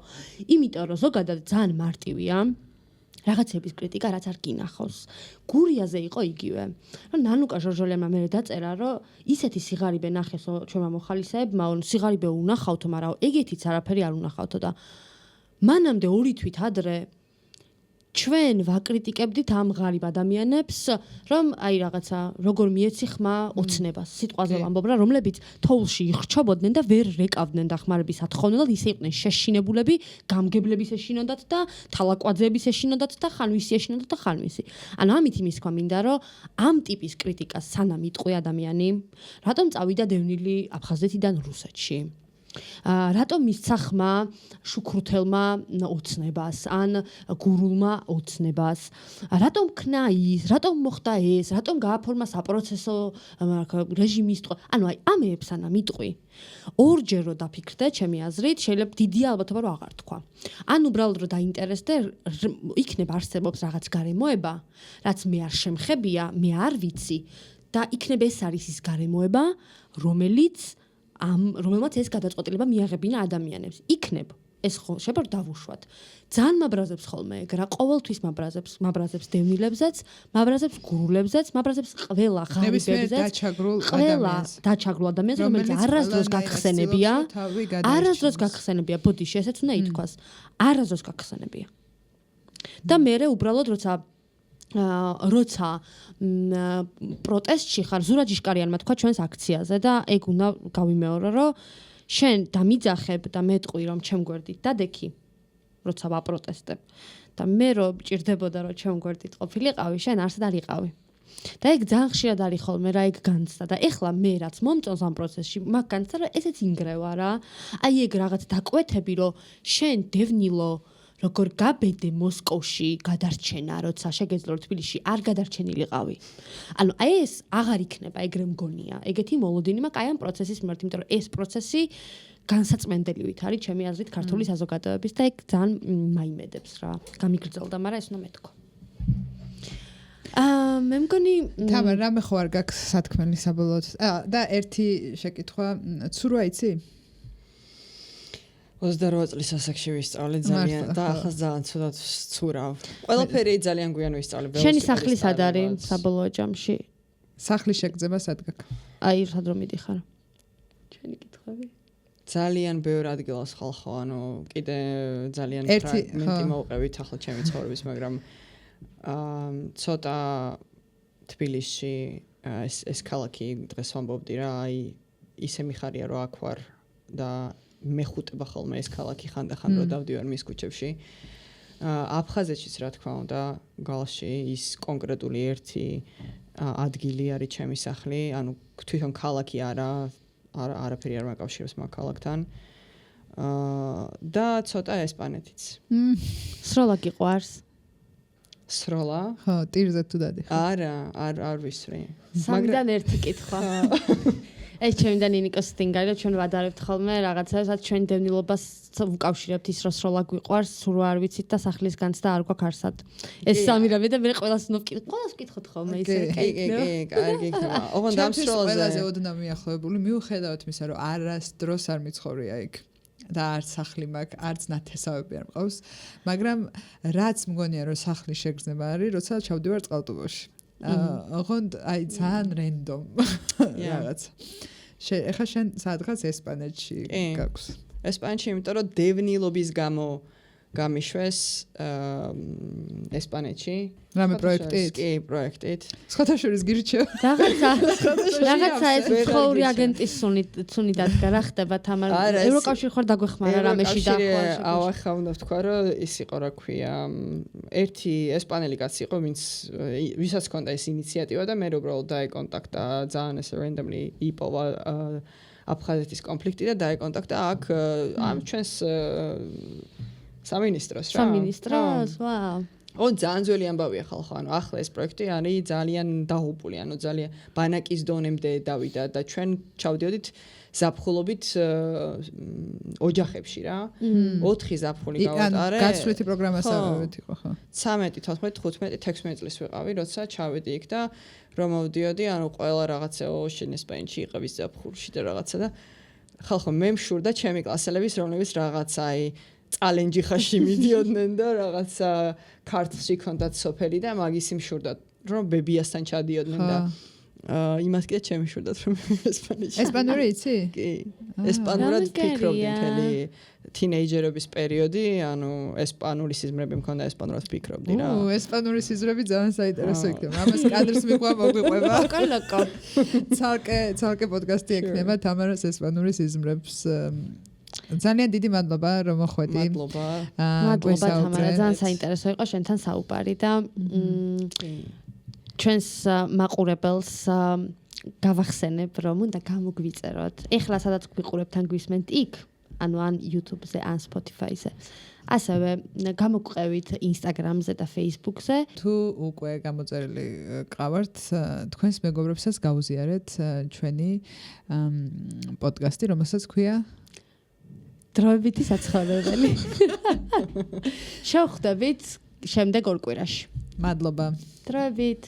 იმიტომ რომ ზოგადად ძალიან მარტივია რაღაცების კრიტიკა რაც არ გინახავს. გურიაზე იყო იგივე. რომ ნანუკა ჟორჟოლიანმა მე დაწერა, რომ ისეთი სიღარიბე ნახესო ჩვენმა მოხალისეებმა, სიღარიბე უნახავთო, მაგრამ ეგეთიც არაფერი არ უნახავთო და მანამდე 2 თვით ადრე ჩვენ ვაკრიტიკებდით ამ ღარიბ ადამიანებს, რომ აი რაღაცა როგორ მიეცი ხმა ოცნებას. სიტყვაზე ვამბობ რა, რომლებიც თოვლში იხრჩობოდნენ და ვერ რეკავდნენ დახმარების ათხოვნელად, ისე იყვნენ შეშინებულები, გამგებლების ეშინოდათ და თალაკვაძეების ეშინოდათ და ხანვისი ეშინოდათ და ხანვისი. ანუ ამით იმის თქვა მინდა, რომ ამ ტიპის კრიტიკას სანამ იტყვი ადამიანი, რატომ წავიდა დევნილი აფხაზეთიდან რუსეთში? რატომ მისცა ხმა შუქრუთელმა ოცნებას ან გურულმა ოცნებას რატომ ქნა ის რატომ მოხდა ეს რატომ გააფორმა საპროცესო რეჟიმის ანუ აი ამეებს სანამ იტყვი ორჯერ რო დაფიქრდე ჩემი აზრით შეიძლება დიდი ალბათობა რომ აღარ თქვა ან უბრალოდ რო დაინტერესდე იქნებ არსებობს რაღაც გარემოება რაც მე არ შემხებია მე არ ვიცი და იქნებ ეს არის ის გარემოება რომელმაც ეს გადაწყვეტილება მიაღებინა ადამიანებს. იქნებ ეს შეიძლება დავუშვათ. ძალიან მაბრაზებს ხოლმე ეგ რა ყოველთვის მაბრაზებს დევნილებსაც, მაბრაზებს გურულებსაც, მაბრაზებს ყველა ღარიბებსაც, ყველა დაჩაგრულ ადამიანს, რომელიც არასდროს გაგხსენებია, ბოდიში, ესეც უნდა ითქვას. არასდროს გაგხსენებია. და მე უბრალოდ როცა პროტესტში ხარ ზურაჯიშკარიანმა თქვა ჩვენს აქციაზე და ეგ უნდა გავიმეორო რომ შენ დამიძახებ და მეტყვი რომ ჩემ გვერდით დადექი, როცა ვაპროტესტებ და მე რომ ჭირდებოდა რომ ჩემ გვერდით ყოფილიყავი, შენ არსად არ იყავი. და ეგ ძალიან ხშირად არის ხოლმე რა ეგ განცდა და ეხლა მე რაც მომწონს ამ პროცესში მაგ განცდა რომ ესეც ინგრევა რა. აი ეგ რაღაც დაკვეთები რომ შენ დევნილო როგორ გაბედე მოსკოვში გადარჩენა, როცა შეგეძლო თბილისში არ გადარჩენილიყავი. ანუ აი ეს აღარ იქნება ეგრე მგონია. ეგეთი მოლოდინი მაქვს აი ამ პროცესის მიმართ, იმიტომ რომ ეს პროცესი განსაწმენდელივით არის ჩემი აზრით ქართული საზოგადოების და ეგ ძალიან მაიმედებს რა. გამიგრძელდა, მაგრამ ეს უნდა მეთქო. მე მგონი თამარ რამე ხო არ გაქვს სათქმელი საბოლოოდ. და ერთი შეკითხვა, ცურვა იცი? 28 წლის ასაკში ვისწავლე ძალიან და ახლა ძალიან ცუდად ცურავ. ყველაფერი ძალიან გვიან ვისწავლე. შენი სახლი სად არის საბოლოო ჯამში? სახლის შეგრძება სად გაქვს? აი სად რომ მიდიხარ? ჩვენი კითხვები. ძალიან ბევრ ადგილას ხალხო, ანუ კიდე ძალიან ფრაგმენტი მოვყევით ახლა ჩემი ცხოვრების, მაგრამ ცოტა თბილისში ეს ქალაქი დღეს ვამბობდი რა, აი ისე მიხარია რომ აქ ვარ და მეხუტება ხოლმე ეს ქალაქი ხანდახან რომ დავდივარ მის ქუჩებში. აფხაზეთშიც რა თქმა უნდა, გალში ის კონკრეტული ერთი ადგილი არის ჩემი სახლი, ანუ თვითონ ქალაქი არაფერი არ მაკავშირებს მაგ ქალაქთან. და ცოტა ესპანეთიც. სროლა გიყვარს? სროლა? ხო, ტირზე თუ დადიხარ. არა, არ ვისვრი. მაგრამ ერთი კითხვა. ეს ჩემი და ნინიკოს სტინგარი, ჩვენ ვადარებთ ხოლმე რაღაცასაც ჩვენ დევნილობას ვუკავშირებთ ის რომ სროლა გვიყვარს, სულ არ ვიცით და სახლის განცდა არ გვაქვს არსად. ეს სამი რამე და მე ყველას ვკითხოთ ხოლმე ისე. კარგი იქნება. ოღონდ ამ სროლაზე ყველაზე ოდნავ მიახლოებული მიუხედავად იმისა, რომ არასდროს არ მიცხოვრია იქ. და არც სახლი მაქვს, არც ნათესავები არ მყავს, მაგრამ რაც მგონია რომ სახლის შეგრძნება არის, როცა ჩავდივარ წყალტუბოში. ოღონდ აი ძალიან რენდომ რაღაც. ეხლა შენ სადღაც ესპანეთში გაქვს. ესპანეთში, იმიტომ რომ დევნილობის გამო გამიშვეს ესპანეთში. რამე პროექტით? კი, პროექტით. სხვათაშორის გირჩევ. რაღაცა ეს მცხოვრი აგენტის სუნი დადგა რა ხდება თამარ ევროკავშირი ხარ დაგვეხმარა რამეში დახვალ ახლა უნდა ვთქვა რომ ის იყო რა ქვია ერთი ესპანელი კაცი იყო ვისაც ჰქონდა ეს ინიციატივა და მე უბრალოდ დაეკონტაქტა ძალიან ეს randomly იპოვა აფხაზეთის კონფლიქტი და დაეკონტაქტა აქ ამ ჩვენს სამინისტროს რა. სამინისტროს, ვაუ. ძალიან ძველი ამბავია ხალხო, ანუ ახლა ეს პროექტი არის ძალიან დაღუპული, ანუ ძალიან ბანაკის დონემდე დავიდა და ჩვენ ჩავდიოდით ზაფხულობით ოჯახებში რა. 4 ზაფხული გავატარე. გაცვლითი პროგრამასავით იყო ხო? 13, 14, 15, 16 წლის ვიყავი, როცა ჩავედი იქ და რომ მოვდიოდი, ანუ ყველა რაღაცა შენ ესპანეთში იყავის ზაფხულში და რაღაცა და ხალხო მე მშურდა ჩემი კლასელების რომლებიც რაღაცა აი წალენჯი ხაში მიდიოდნენ და რაღაცა ქართლში ქონდათ სოფელი და მაგის იმშურდათ რომ ბებიასთან ჩადიოდნენ და იმას კიდე ჩემი შურდათ რომ ესპანეთში. ესპანური იცი? კი. ესპანურად ფიქრობდი მთელი თინეიჯერობის პერიოდი, ანუ ესპანური სიზმრები მქონდა, ესპანურად ფიქრობდი რა. ესპანური სიზმრები ძალიან საინტერესო იქნება. ამას კადრს მიყვა მოგვიყვება. კოლოკო. ცალკე პოდკასტი ექნება თამარას ესპანური სიზმრებს ძალიან დიდი მადლობა რომ მოხვედი. მადლობა. მადლობა თამარა, ძალიან საინტერესო იყო შენთან საუბარი და ჩვენს მაყურებელს გავახსენებ რომ უნდა გამოგვიწეროთ. ეხლა სადაც გვიყურებთ ან გვისმენთ იქ, ანუ ან YouTube-ზე, ან Spotify-ზე. ასევე გამოგვყევით Instagram-ზე და Facebook-ზე. თუ უკვე გამოწერილი ყავართ, თქვენს მეგობრებსაც გაუზიარეთ ჩვენი პოდკასტი, რომელსაც ქვია დროებითი საცხოვრებელი. შევხვდებით შემდეგ ორ კვირაში. მადლობა. დროებით.